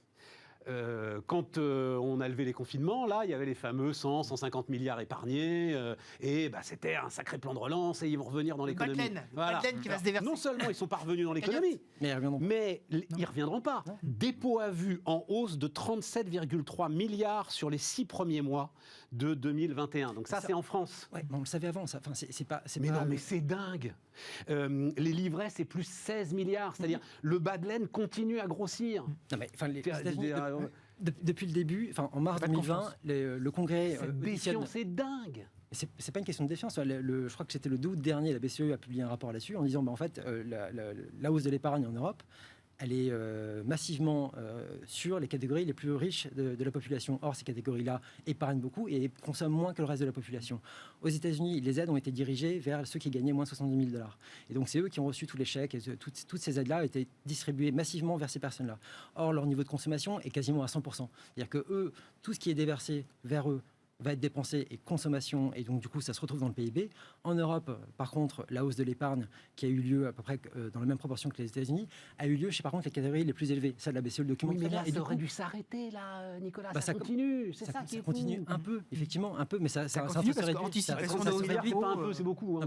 Quand on a levé les confinements, là, il y avait les fameux 150 milliards épargnés, et c'était un sacré plan de relance, et ils vont revenir dans l'économie. Madeleine qui va se déverser. Non seulement ils sont pas revenus dans l'économie, mais ils reviendront pas. Dépôt à vue en hausse de 37,3 milliards sur les 6 premiers mois de 2021. Donc ça, c'est en France. Ouais, on le savait avant. Ça. Enfin, c'est pas. Mais c'est dingue. Les livrets, c'est plus 16 milliards. C'est-à-dire, le bas de laine continue à grossir. Non, mais les États-Unis, depuis le début, en mars 2020, le Congrès... Cette défiance, c'est dingue. C'est pas une question de défiance. Je crois que c'était le 2 août dernier, la BCE a publié un rapport là-dessus en disant en fait, la hausse de l'épargne en Europe, elle est massivement sur les catégories les plus riches de la population. Or, ces catégories-là épargnent beaucoup et consomment moins que le reste de la population. Aux États-Unis, les aides ont été dirigées vers ceux qui gagnaient moins de $70 000. Et donc, c'est eux qui ont reçu tous les chèques. Et toutes ces aides-là ont été distribuées massivement vers ces personnes-là. Or, leur niveau de consommation est quasiment à 100%. C'est-à-dire que eux, tout ce qui est déversé vers eux va être dépensé et consommation, et donc du coup ça se retrouve dans le PIB. En Europe, par contre, la hausse de l'épargne qui a eu lieu à peu près dans la même proportion que les États-Unis a eu lieu chez par contre les catégories les plus élevées. Ça, la BCE le document. Oui, mais là, ça aurait dû s'arrêter là, Nicolas. Ça continue. C'est ça qui est continue un peu, effectivement, un peu, mais ça continue parce qu'anticipation de hausse des prix, pas un peu, c'est beaucoup.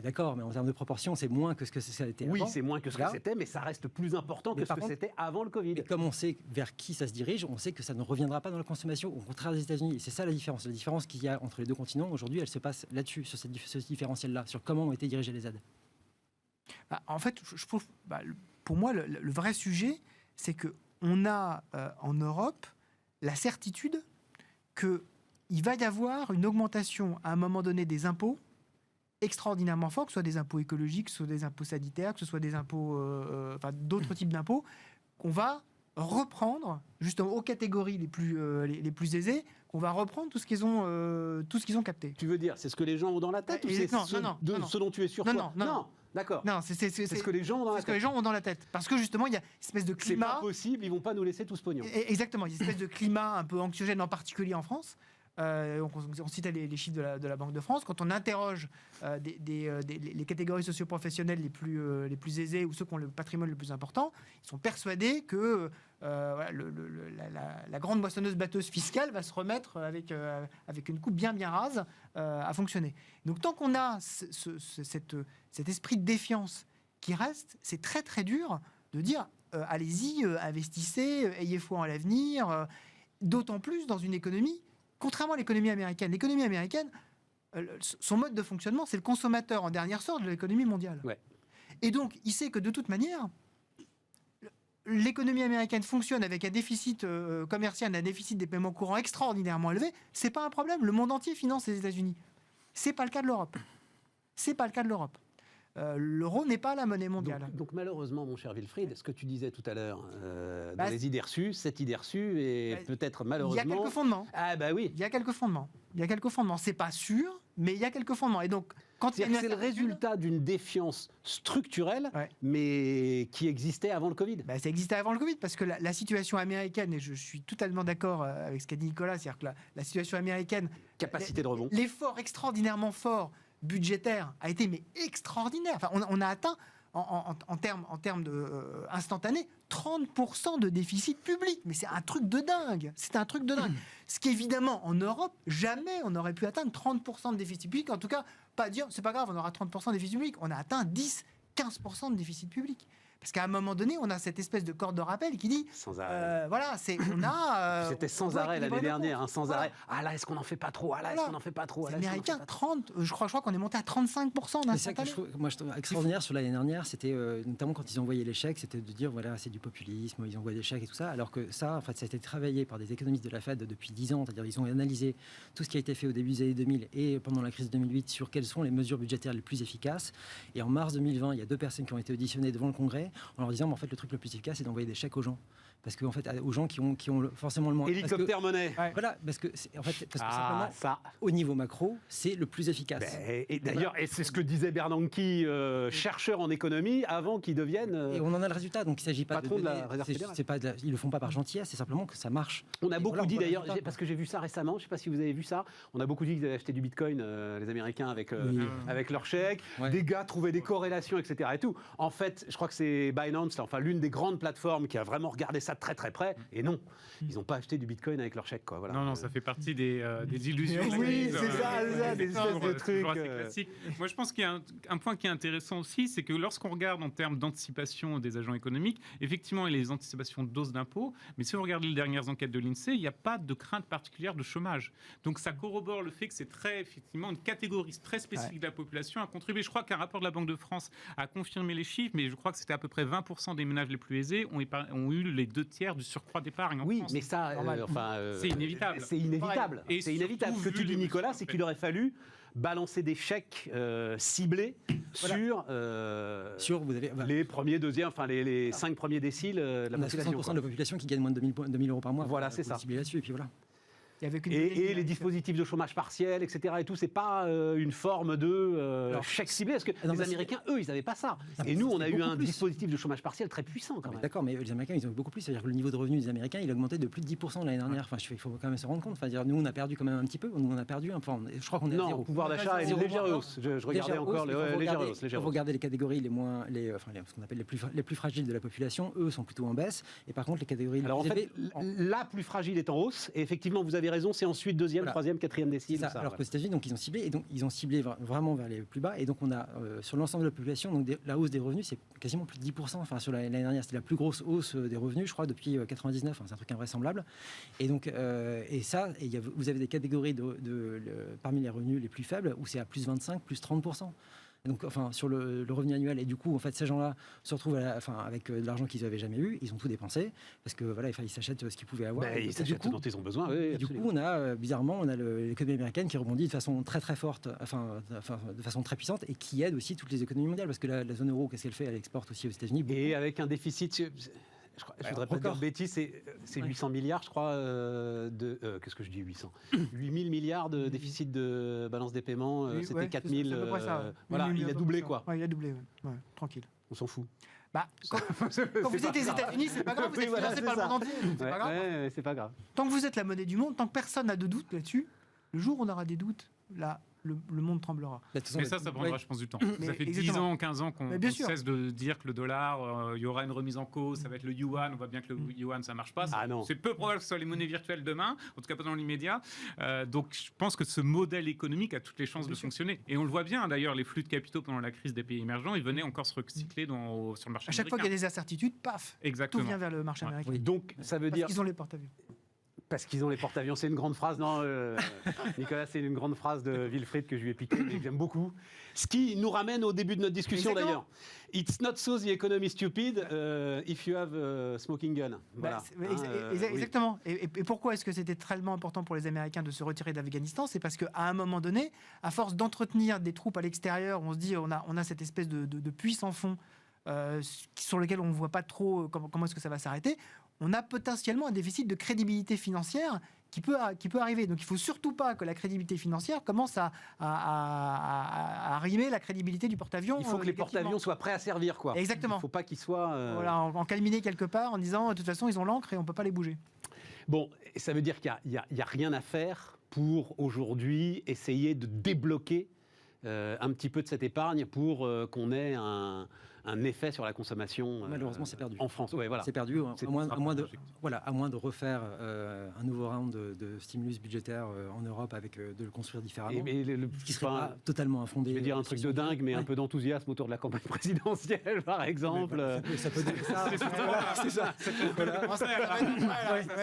D'accord, mais en termes de proportion, c'est moins que ce que ça a été. Oui, c'est moins que ce que c'était, mais ça reste plus important que ce que c'était avant le Covid. Et comme on sait vers qui ça se dirige, on sait que ça ne reviendra pas dans la consommation, au contraire des États-Unis. Et c'est ça la différence. La différence qu'il y a entre les deux continents, aujourd'hui, elle se passe là-dessus, sur ce différentiel-là, sur comment ont été dirigées les aides. En fait, je trouve, pour moi, le vrai sujet, c'est qu'on a en Europe la certitude qu'il va y avoir une augmentation à un moment donné des impôts extraordinairement forts, que ce soit des impôts écologiques, que ce soit des impôts sanitaires, que ce soit des impôts, d'autres types d'impôts, qu'on va reprendre justement aux catégories les plus aisées, qu'on va reprendre tout ce qu'ils ont capté. Tu veux dire, c'est ce que les gens ont dans la tête ou c'est ce dont tu es sûr? Non. D'accord. Non, c'est ce que les gens ont dans la tête. Ce que les gens ont dans la tête. Parce que justement, il y a une espèce de climat. C'est pas possible, ils vont pas nous laisser tout ce pognon. Exactement, il y a une espèce de climat un peu anxiogène, en particulier en France, On citait les chiffres de la Banque de France. Quand on interroge les catégories socio-professionnelles les plus aisées ou ceux qui ont le patrimoine le plus important, ils sont persuadés que la grande moissonneuse-batteuse fiscale va se remettre avec une coupe bien rase à fonctionner. Donc tant qu'on a cet esprit de défiance qui reste, c'est très très dur de dire allez-y, investissez, ayez foi en l'avenir, d'autant plus dans une économie. Contrairement à l'économie américaine, son mode de fonctionnement, c'est le consommateur en dernier ressort de l'économie mondiale. Ouais. Et donc, il sait que de toute manière, l'économie américaine fonctionne avec un déficit commercial, un déficit des paiements courants extraordinairement élevé. C'est pas un problème. Le monde entier finance les États-Unis. C'est pas le cas de l'Europe. L'euro n'est pas la monnaie mondiale. Donc malheureusement, mon cher Wilfried, ce que tu disais tout à l'heure, dans les idées reçues, cette idée reçue est peut-être malheureusement... Il y a quelques fondements. Ah bah oui. Il y a quelques fondements. C'est pas sûr, mais il y a quelques fondements. Et donc, quand c'est le résultat d'une défiance structurelle, mais qui existait avant le Covid. Ça existait avant le Covid, parce que la situation américaine, et je suis totalement d'accord avec ce qu'a dit Nicolas, c'est-à-dire que la situation américaine... Capacité de rebond. L'effort extraordinairement fort budgétaire a été extraordinaire. Enfin, on a atteint en termes de instantanés 30% de déficit public. Mais c'est un truc de dingue. Ce qu'évidemment, en Europe, jamais on n'aurait pu atteindre 30% de déficit public. En tout cas, pas dire, c'est pas grave, on aura 30% de déficit public. On a atteint 10-15% de déficit public. Parce qu'à un moment donné, on a cette espèce de corde de rappel qui dit... Sans arrêt. C'était sans arrêt l'année dernière, sans arrêt. Ah là, est-ce qu'on n'en fait pas trop? Est-ce qu'on n'en fait pas trop? Les Américains, 30, je crois qu'on est monté à 35% d'instantané. Moi, je trouve extraordinaire sur l'année dernière, c'était notamment quand ils envoyaient les chèques, c'était de dire, voilà, c'est du populisme, ils envoient des chèques et tout ça, alors que ça, en fait, ça a été travaillé par des économistes de la Fed depuis 10 ans, c'est-à-dire ils ont analysé tout ce qui a été fait au début des années 2000 et pendant la crise de 2008 sur quelles sont les mesures budgétaires les plus efficaces. Et en mars 2020, il y a 2 personnes qui ont été auditionnées devant le Congrès en leur disant, en fait, le truc le plus efficace, c'est d'envoyer des chèques aux gens. Parce qu'en fait, aux gens qui ont forcément le moins. Hélicoptère monnaie. Voilà, parce que simplement, au niveau macro, c'est le plus efficace. Et d'ailleurs, et c'est ce que disait Bernanke, chercheur en économie, avant qu'il devienne. Et on en a le résultat, donc il ne s'agit pas patron de la Réserve fédérale. Ils le font pas par gentillesse, c'est simplement que ça marche. On a beaucoup dit d'ailleurs, parce que j'ai vu ça récemment, je ne sais pas si vous avez vu ça, on a beaucoup dit qu'ils avaient acheté du Bitcoin, les Américains, avec leurs chèques. Ouais. Des gars trouvaient des corrélations, etc. Et tout. En fait, je crois que c'est Binance, l'une des grandes plateformes qui a vraiment regardé ça de très très près. Et non, ils n'ont pas acheté du Bitcoin avec leur chèque. Quoi. Voilà. Non, ça fait partie des illusions. Oui, c'est ça, des espèces de trucs. Assez classiques. Moi, je pense qu'il y a un point qui est intéressant aussi, c'est que lorsqu'on regarde en termes d'anticipation des agents économiques, effectivement, il y a les anticipations de doses d'impôts, mais si vous regardez les dernières enquêtes de l'INSEE, il n'y a pas de crainte particulière de chômage. Donc, ça corrobore le fait que c'est effectivement une catégorie très spécifique de la population à contribuer. Je crois qu'un rapport de la Banque de France a confirmé les chiffres, mais je crois que c'était à peu près 20% des ménages les plus aisés ont eu les 2/3 du surcroît d'épargne en France. Mais ça, c'est inévitable. C'est inévitable. Et c'est inévitable. Ce que tu dis, Nicolas, c'est qu'il aurait fallu balancer des chèques ciblés sur les premiers, deuxièmes, les 5 premiers déciles de la population. 60% de la population qui gagne moins de 2000 euros par mois. Voilà, c'est ça. Ciblé là-dessus, et puis voilà. Et les dispositifs de chômage partiel, etc. Et tout, c'est pas une forme de chèque ciblé, parce que les Américains, eux, ils n'avaient pas ça. Et nous, on a eu un dispositif de chômage partiel très puissant, quand même. D'accord, mais les Américains, ils ont eu beaucoup plus. C'est-à-dire que le niveau de revenu des Américains, il a augmenté de plus de 10% l'année dernière. Enfin, il faut quand même se rendre compte. Enfin, nous, on a perdu quand même un petit peu. Nous, on a perdu. Enfin, je crois qu'on est à zéro. Le pouvoir d'achat est une légère hausse. Je regardais encore les légères hausses. Vous regardez les catégories ce qu'on appelle les plus fragiles de la population, eux sont plutôt en baisse. Et par contre, les catégories. Alors en fait, la plus fragile est en hausse. Et effectivement, vous avez raison, c'est ensuite deuxième, troisième, quatrième décile. Alors qu'aux États-Unis, donc ils ont ciblé, et donc ils ont ciblé vraiment vers les plus bas. Et donc on a sur l'ensemble de la population, donc la hausse des revenus, c'est quasiment plus de 10%. Enfin, sur l'année dernière, c'était la plus grosse hausse des revenus, je crois, depuis 99. C'est un truc invraisemblable. Et donc vous avez des catégories parmi les revenus les plus faibles où c'est à plus 25, plus 30%. Donc, sur le revenu annuel, et du coup, en fait, ces gens-là se retrouvent avec de l'argent qu'ils n'avaient jamais eu, ils ont tout dépensé, parce que voilà, ils s'achètent ce qu'ils pouvaient avoir. Ils s'achètent ce dont ils ont besoin. Et du coup, bizarrement, on a l'économie américaine qui rebondit de façon très très forte, de façon très puissante, et qui aide aussi toutes les économies mondiales, parce que la zone euro, qu'est-ce qu'elle fait? Elle exporte aussi aux États-Unis. Et avec un déficit. Je voudrais pas dire de bêtises, c'est 800 milliards, je crois, qu'est-ce que je dis, 800 8000 milliards de déficit de balance des paiements, c'était 4000. Voilà, il a doublé, quoi. Ouais, il a doublé, tranquille. On s'en fout. Quand vous êtes des États-Unis, c'est pas grave, vous êtes financé par le monde entier, c'est pas grave. C'est pas grave. Tant que vous êtes la monnaie du monde, tant que personne n'a de doute là-dessus, Le jour où on aura des doutes, là, le monde tremblera. Mais ça prendra, je pense, du temps. Mais Ça fait exactement. 10 ans, 15 ans qu'on cesse de dire que le dollar, il y aura une remise en cause, ça va être le yuan, on voit bien que le yuan, ça ne marche pas. C'est peu probable que ce soit les monnaies virtuelles demain, en tout cas pas dans l'immédiat. Donc je pense que ce modèle économique a toutes les chances de fonctionner. Et on le voit bien, d'ailleurs, les flux de capitaux pendant la crise des pays émergents, ils venaient encore se recycler sur le marché américain. À chaque fois qu'il y a des incertitudes, paf, exactement. tout vient vers le marché américain. Oui. Donc ça veut dire... Parce qu'ils ont les porte-avions. Parce qu'ils ont les porte-avions, c'est une grande phrase, non Nicolas, c'est une grande phrase de Wilfried que je lui ai piquée, mais que j'aime beaucoup. Ce qui nous ramène au début de notre discussion d'ailleurs. It's not so the economy stupid if you have a smoking gun. Voilà. Exactement. Oui. Et pourquoi est-ce que c'était tellement important pour les Américains de se retirer d'Afghanistan? C'est parce qu'à un moment donné, à force d'entretenir des troupes à l'extérieur, on se dit on a cette espèce de puits sans fond sur lequel on ne voit pas trop comment est-ce que ça va s'arrêter. On a potentiellement un déficit de crédibilité financière qui peut arriver. Donc il ne faut surtout pas que la crédibilité financière commence à rimer la crédibilité du porte-avions. Il faut que les porte-avions soient prêts à servir, quoi. Exactement. Il ne faut pas qu'ils soient... Voilà, en calminé quelque part en disant de toute façon ils ont l'encre et on ne peut pas les bouger. Bon, ça veut dire qu'il n'y a rien à faire pour aujourd'hui essayer de débloquer un petit peu de cette épargne pour qu'on ait un effet sur la consommation. Malheureusement, c'est perdu. En France, ouais, voilà. C'est perdu, à moins de refaire un nouveau round de stimulus budgétaire en Europe avec de le construire différemment. Ce qui serait pas totalement infondé. Je vais dire un truc de dingue, mais un peu d'enthousiasme autour de la campagne présidentielle, par exemple. Ça peut dire ça. C'est ça. Ça va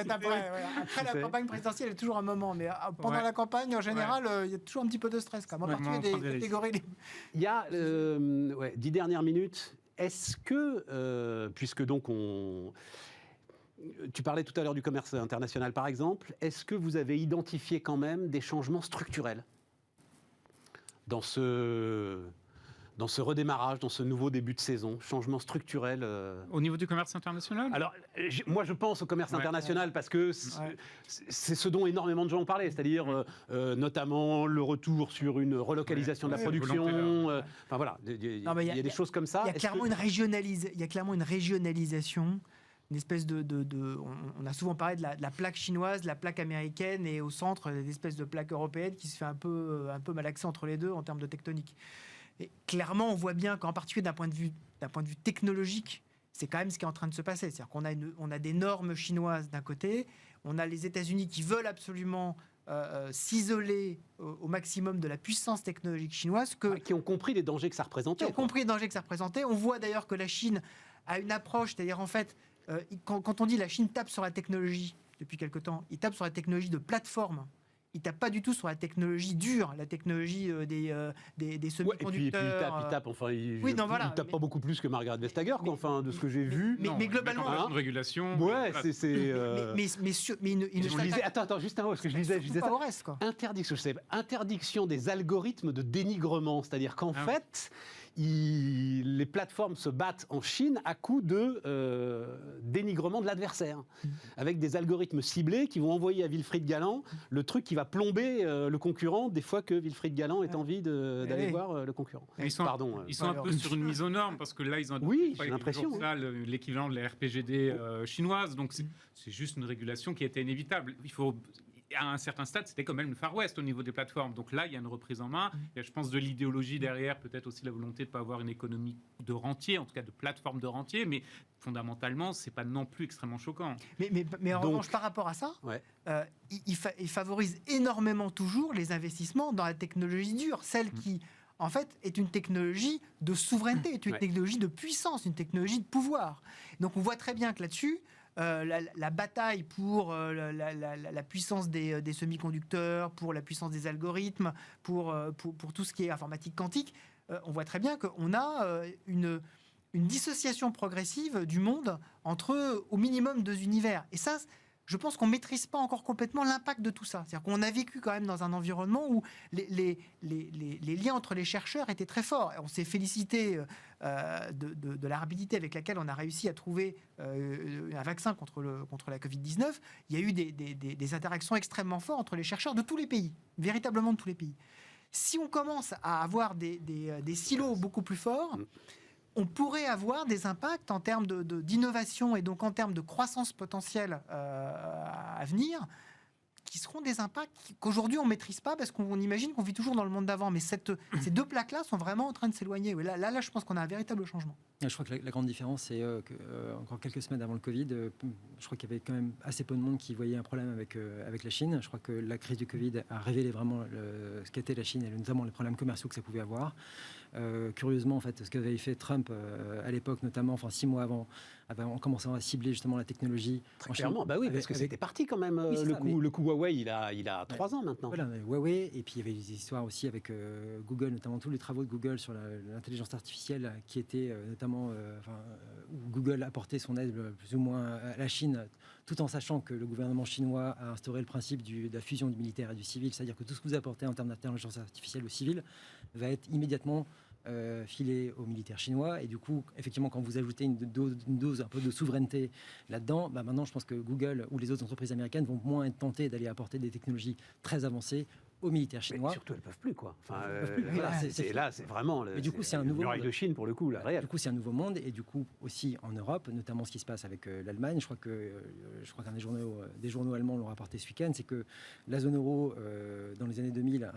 être après. Après la campagne présidentielle, il y a toujours un moment, mais pendant la campagne, en général, il y a toujours un petit peu de stress. En particulier des catégories. Il y a 10 dernières minutes. Est-ce que, puisque donc tu parlais tout à l'heure du commerce international par exemple, est-ce que vous avez identifié quand même des changements structurels dans ce redémarrage, dans ce nouveau début de saison, changement structurel Au niveau du commerce international ? Alors, moi je pense au commerce international parce que c'est ce dont énormément de gens ont parlé, c'est-à-dire notamment le retour sur une relocalisation de la production. Enfin voilà, il y a des choses comme ça. Il y a clairement une régionalisation. Une espèce on a souvent parlé de la plaque chinoise, de la plaque américaine, et au centre, une espèce de plaque européenne qui se fait un peu malaxer entre les deux en termes de tectonique. Et clairement, on voit bien qu'en particulier d'un point de vue technologique, c'est quand même ce qui est en train de se passer. C'est-à-dire qu'on a des normes chinoises d'un côté, on a les États-Unis qui veulent absolument s'isoler au maximum de la puissance technologique chinoise. Qui ont compris les dangers que ça représentait. On voit d'ailleurs que la Chine a une approche, c'est-à-dire en fait, quand on dit la Chine tape sur la technologie depuis quelque temps, il tape sur la technologie de plateforme. Il ne tape pas du tout sur la technologie dure, la technologie des semi-conducteurs. Il tape, enfin, il tape pas beaucoup plus que Margaret Vestager, enfin, de ce que j'ai vu. Mais globalement, une régulation. Ouais, c'est. Attends, juste un mot, parce que je lisais ça. Interdiction des algorithmes de dénigrement, c'est-à-dire qu'en fait, les plateformes se battent en Chine à coup de dénigrement de l'adversaire, avec des algorithmes ciblés qui vont envoyer à Wilfried Galland le truc qui va plomber le concurrent des fois que Wilfried Galland ait envie d'aller voir le concurrent. Ils sont un peu sur une mise aux normes, parce que là, ils ont j'ai l'impression, l'équivalent de la RPGD chinoise, donc c'est juste une régulation qui était inévitable. À un certain stade, c'était quand même le Far West au niveau des plateformes. Donc là, il y a une reprise en main. Il y a, je pense, de l'idéologie derrière, peut-être aussi la volonté de ne pas avoir une économie de rentier, en tout cas de plateforme de rentier, mais fondamentalement, ce n'est pas non plus extrêmement choquant. Mais en revanche, par rapport à ça, il favorise énormément toujours les investissements dans la technologie dure, celle qui, en fait, est une technologie de souveraineté, est une technologie de puissance, une technologie de pouvoir. Donc on voit très bien que là-dessus, la bataille pour la puissance des semi-conducteurs, pour la puissance des algorithmes, pour tout ce qui est informatique quantique, on voit très bien qu'on a une dissociation progressive du monde entre au minimum deux univers. Et ça, je pense qu'on ne maîtrise pas encore complètement l'impact de tout ça. C'est-à-dire qu'on a vécu quand même dans un environnement où les liens entre les chercheurs étaient très forts. On s'est félicité de la rapidité avec laquelle on a réussi à trouver un vaccin contre la Covid-19. Il y a eu des interactions extrêmement fortes entre les chercheurs de tous les pays, véritablement de tous les pays. Si on commence à avoir des silos beaucoup plus forts, on pourrait avoir des impacts en termes d'innovation et donc en termes de croissance potentielle à venir qui seront des impacts qu'aujourd'hui on ne maîtrise pas parce qu'on imagine qu'on vit toujours dans le monde d'avant. Mais ces deux plaques-là sont vraiment en train de s'éloigner. Là, je pense qu'on a un véritable changement. Je crois que la grande différence, c'est que encore quelques semaines avant le Covid, je crois qu'il y avait quand même assez peu de monde qui voyait un problème avec la Chine. Je crois que la crise du Covid a révélé vraiment ce qu'était la Chine et notamment les problèmes commerciaux que ça pouvait avoir. Curieusement, en fait, ce qu'avait fait Trump à l'époque, notamment 6 mois avant, en commençant à cibler justement la technologie. Clairement, bah oui, parce que c'était parti quand même. Oui, le coup Huawei, il a 3 ans maintenant. Voilà, Huawei, et puis il y avait des histoires aussi avec Google, notamment tous les travaux de Google sur l'intelligence artificielle qui étaient notamment où Google apportait son aide plus ou moins à la Chine, tout en sachant que le gouvernement chinois a instauré le principe de la fusion du militaire et du civil, c'est-à-dire que tout ce que vous apportez en termes d'intelligence artificielle au civil va être immédiatement filé aux militaires chinois. Et du coup, effectivement, quand vous ajoutez une dose un peu de souveraineté là-dedans, maintenant, je pense que Google ou les autres entreprises américaines vont moins être tentées d'aller apporter des technologies très avancées aux militaires chinois. Mais surtout, elles ne peuvent plus, quoi. Enfin, là, c'est vraiment mais du coup, c'est un nouveau muraille de Chine, pour le coup, la réelle. Du coup, c'est un nouveau monde. Et du coup, aussi en Europe, notamment ce qui se passe avec l'Allemagne, je crois qu'un des journaux allemands l'ont rapporté ce week-end, c'est que la zone euro, dans les années 2000,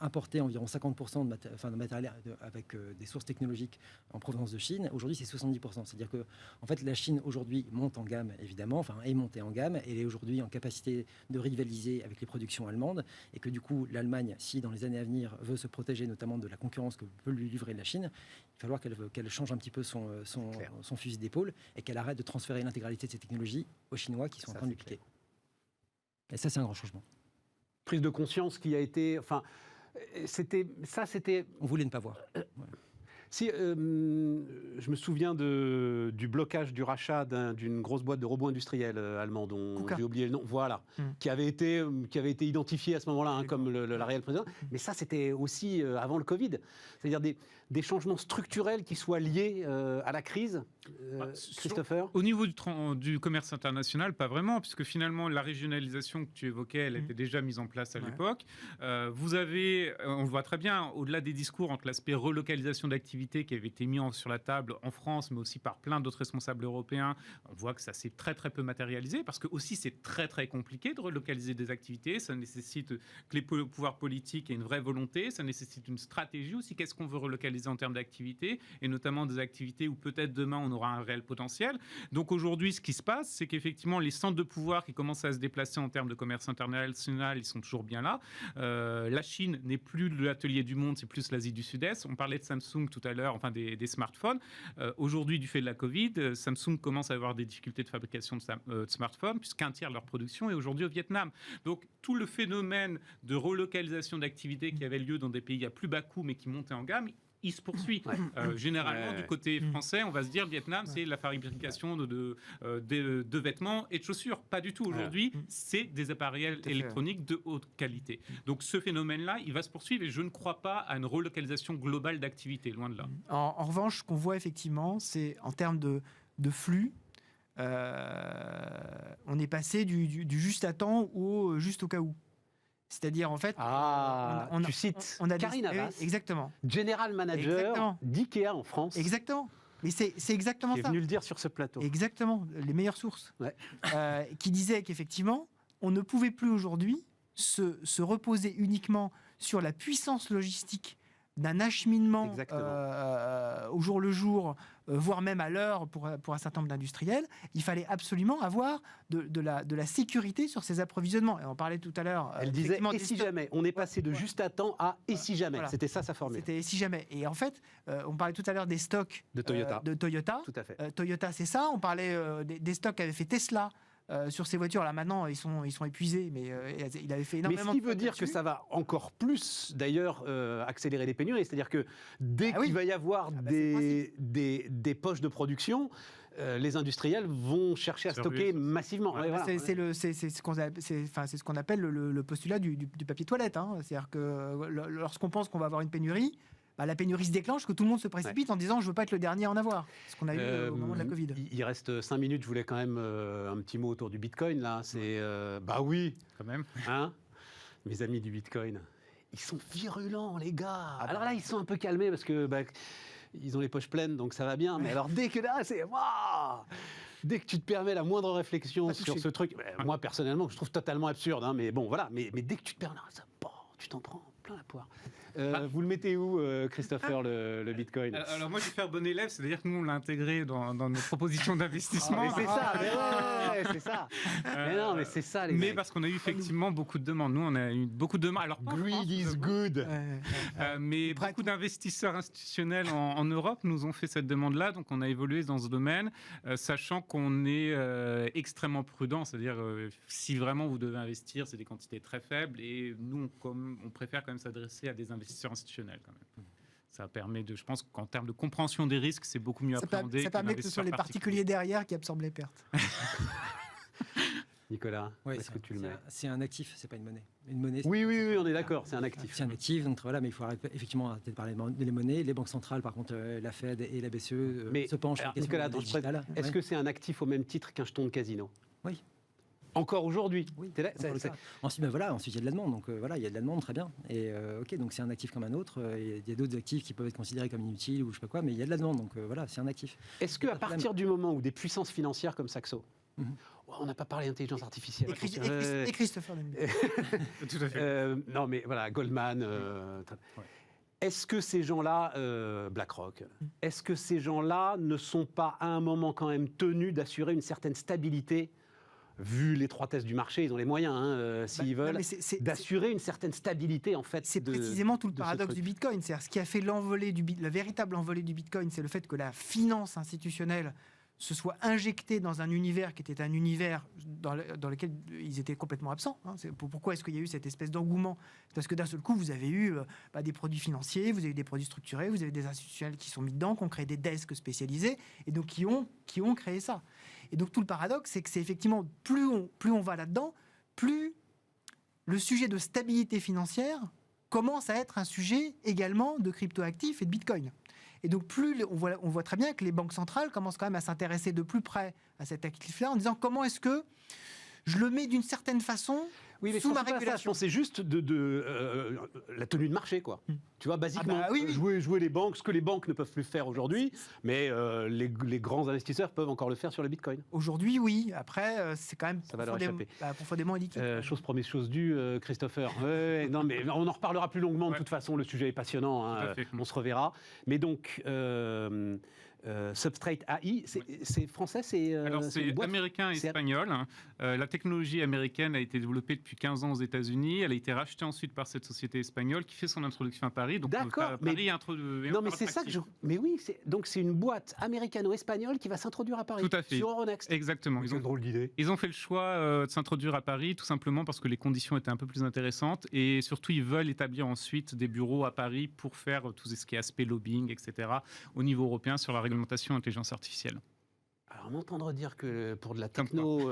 importait environ 50% de matériel avec des sources technologiques en provenance de Chine. Aujourd'hui, c'est 70%. C'est-à-dire que, en fait, la Chine, aujourd'hui, monte en gamme, évidemment, est montée en gamme. Elle est aujourd'hui en capacité de rivaliser avec les productions allemandes. Et que, du coup, l'Allemagne, si dans les années à venir, veut se protéger notamment de la concurrence que peut lui livrer la Chine, il va falloir qu'elle change un petit peu son fusil d'épaule et qu'elle arrête de transférer l'intégralité de ces technologies aux Chinois qui sont en train de dupliquer. Et ça, c'est un grand changement. Prise de conscience qui a été... C'était... On voulait ne pas voir. Si, je me souviens du blocage du rachat d'une grosse boîte de robots industriels allemands dont j'ai oublié le nom, voilà, qui avait été identifié à ce moment-là comme la réelle présidente. Mais ça, c'était aussi avant le Covid. C'est-à-dire des changements structurels qui soient liés à la crise. Christopher ? Au niveau du commerce international, pas vraiment, puisque finalement, la régionalisation que tu évoquais, elle était déjà mise en place à l'époque. Vous avez, on le voit très bien, au-delà des discours entre l'aspect relocalisation d'activité qui avait été mis sur la table en France, mais aussi par plein d'autres responsables européens, on voit que ça s'est très très peu matérialisé, parce que aussi c'est très très compliqué de relocaliser des activités, ça nécessite que les pouvoirs politiques aient une vraie volonté, ça nécessite une stratégie aussi, qu'est-ce qu'on veut relocaliser en termes d'activités, et notamment des activités où peut-être demain on aura un réel potentiel. Donc aujourd'hui, ce qui se passe, c'est qu'effectivement les centres de pouvoir qui commencent à se déplacer en termes de commerce international, ils sont toujours bien là. La Chine n'est plus l'atelier du monde, c'est plus l'Asie du Sud-Est. On parlait de Samsung tout à l'heure, enfin des smartphones. Aujourd'hui, du fait de la Covid, Samsung commence à avoir des difficultés de fabrication de smartphones, puisqu'un tiers de leur production est aujourd'hui au Vietnam. Donc tout le phénomène de relocalisation d'activités qui avait lieu dans des pays à plus bas coût, mais qui montaient en gamme, il se poursuit. Généralement, du côté français, on va se dire le Vietnam, c'est la fabrication de vêtements et de chaussures. Pas du tout. Aujourd'hui, c'est des appareils électroniques de haute qualité. Donc ce phénomène-là, il va se poursuivre et je ne crois pas à une relocalisation globale d'activité, loin de là. En revanche, ce qu'on voit effectivement, c'est en termes de flux, on est passé du juste à temps au juste au cas où. C'est-à-dire, en fait... tu cites Karine Havas, exactement. General Manager d'IKEA en France. Exactement. Mais c'est exactement ça. Qui est venu le dire sur ce plateau. Exactement, les meilleures sources. Qui disait qu'effectivement, on ne pouvait plus aujourd'hui se reposer uniquement sur la puissance logistique d'un acheminement au jour le jour, voire même à l'heure pour un certain nombre d'industriels. Il fallait absolument avoir de la sécurité sur ces approvisionnements. Et on parlait tout à l'heure... Elle disait « et si jamais ». On est passé de juste à temps à « et si jamais ». C'était ça sa formule. C'était « et si jamais ». Et en fait, on parlait tout à l'heure des stocks de Toyota. Tout à fait. Toyota, c'est ça. On parlait des stocks qu'avait fait Tesla sur ces voitures. Là, maintenant, ils sont épuisés, mais il avait fait énormément. Mais ce qui veut dire que ça va encore plus, d'ailleurs, accélérer les pénuries. C'est-à-dire que dès qu'il va y avoir des poches de production, les industriels vont chercher à stocker massivement. C'est ce qu'on appelle le postulat du papier toilette. C'est-à-dire que lorsqu'on pense qu'on va avoir une pénurie, la pénurie se déclenche, que tout le monde se précipite en disant « je ne veux pas être le dernier à en avoir ». Ce qu'on a eu au moment de la Covid. Il reste 5 minutes, je voulais quand même un petit mot autour du Bitcoin. Là. Bah oui, quand même. Mes amis du Bitcoin, ils sont virulents, les gars. Alors là, ils sont un peu calmés parce que ils ont les poches pleines, donc ça va bien. Mais alors dès que là, c'est... Waouh, dès que tu te permets la moindre réflexion sur ce truc, moi personnellement, je trouve totalement absurde, hein, mais bon, voilà. Mais dès que tu te permets ça, tu t'en prends plein la poire. Vous le mettez où, Christopher, le Bitcoin? Alors moi, je vais faire bon élève, c'est-à-dire que nous, on l'a intégré dans nos propositions d'investissement. Mais c'est ça, c'est ça. Mais non, mais c'est ça, les mecs. Mais parce qu'on a eu effectivement beaucoup de demandes. Nous, on a eu beaucoup de demandes. Alors, Greed is good. Mais beaucoup d'investisseurs institutionnels en Europe nous ont fait cette demande-là. Donc, on a évolué dans ce domaine, sachant qu'on est extrêmement prudent. C'est-à-dire, si vraiment vous devez investir, c'est des quantités très faibles. Et nous, on préfère quand même s'adresser à des investisseurs institutionnels quand même. Ça permet je pense qu'en termes de compréhension des risques, c'est beaucoup mieux appréhendé. Ça permet que ce soit les particuliers derrière qui absorbent les pertes. Nicolas, est-ce que tu le mets? C'est un actif, c'est pas une monnaie. Une monnaie. Oui, on est d'accord, c'est un actif. C'est un actif, donc voilà, mais il faut effectivement arrêter de parler des monnaies. Les banques centrales, par contre, la Fed et la BCE se penchent sur la question Nicolas, digitale. Est-ce que c'est un actif au même titre qu'un jeton de casino? Oui. Encore aujourd'hui. Oui. Ensuite, ensuite il y a de la demande. Donc voilà, il y a de la demande, très bien. Et ok, donc c'est un actif comme un autre. Il y a d'autres actifs qui peuvent être considérés comme inutiles ou je sais pas quoi, mais il y a de la demande. Donc voilà, c'est un actif. Est-ce qu'à partir du moment où des puissances financières comme Saxo, on n'a pas parlé d'intelligence artificielle. Et Christopher Tout à fait. Non, mais voilà, Goldman. Est-ce que ces gens-là, BlackRock, est-ce que ces gens-là ne sont pas à un moment quand même tenus d'assurer une certaine stabilité? Vu l'étroitesse du marché, ils ont les moyens, s'ils veulent, d'assurer une certaine stabilité, en fait. C'est précisément tout le paradoxe du Bitcoin. C'est-à-dire, ce qui a fait la véritable envolée du Bitcoin, c'est le fait que la finance institutionnelle se soit injectée dans un univers qui était un univers dans lequel ils étaient complètement absents. Pourquoi est-ce qu'il y a eu cette espèce d'engouement? Parce que d'un seul coup, vous avez eu des produits financiers, vous avez eu des produits structurés, vous avez des institutionnels qui sont mis dedans, qui ont créé des desks spécialisés, et donc qui ont créé ça. Et donc tout le paradoxe, c'est que c'est effectivement, plus on va là-dedans, plus le sujet de stabilité financière commence à être un sujet également de cryptoactifs et de Bitcoin. Et donc plus on voit très bien que les banques centrales commencent quand même à s'intéresser de plus près à cet actif-là en disant comment est-ce que je le mets d'une certaine façon sous ma régulation. C'est juste la tenue de marché, quoi. Tu vois, basiquement, jouer les banques, ce que les banques ne peuvent plus faire aujourd'hui, mais les grands investisseurs peuvent encore le faire sur le Bitcoin. Aujourd'hui, oui. Après, c'est quand même profondément illiquide. Chose promise, chose due, Christopher. Non, mais on en reparlera plus longuement. De toute façon, le sujet est passionnant. On se reverra. Mais donc... Substrate AI, c'est français, Alors c'est américain et espagnol. La technologie américaine a été développée depuis 15 ans aux États-Unis. Elle a été rachetée ensuite par cette société espagnole qui fait son introduction à Paris. Donc d'accord, non mais c'est ça que mais oui, donc c'est une boîte américano-espagnole qui va s'introduire à Paris. Tout à fait. Sur Euronext. Exactement. Ils ont une drôle d'idée. Ils ont fait le choix de s'introduire à Paris tout simplement parce que les conditions étaient un peu plus intéressantes et surtout ils veulent établir ensuite des bureaux à Paris pour faire tout ce qui est aspect lobbying, etc. au niveau européen sur la réglementation intelligence artificielle. Alors, m'entendre dire que pour de la techno,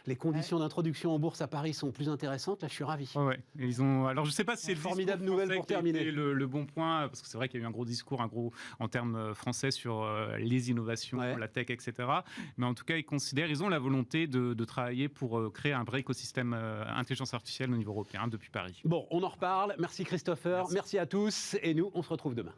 les conditions d'introduction en bourse à Paris sont plus intéressantes, là, je suis ravi. Ouais. Ils ont. Alors, je ne sais pas si c'est une formidable nouvelle pour terminer. Le bon point, parce que c'est vrai qu'il y a eu un gros discours, en termes français sur les innovations, la tech, etc. Mais en tout cas, ils ont la volonté de travailler pour créer un vrai écosystème intelligence artificielle au niveau européen depuis Paris. Bon, on en reparle. Merci Christopher, merci à tous, et nous, on se retrouve demain.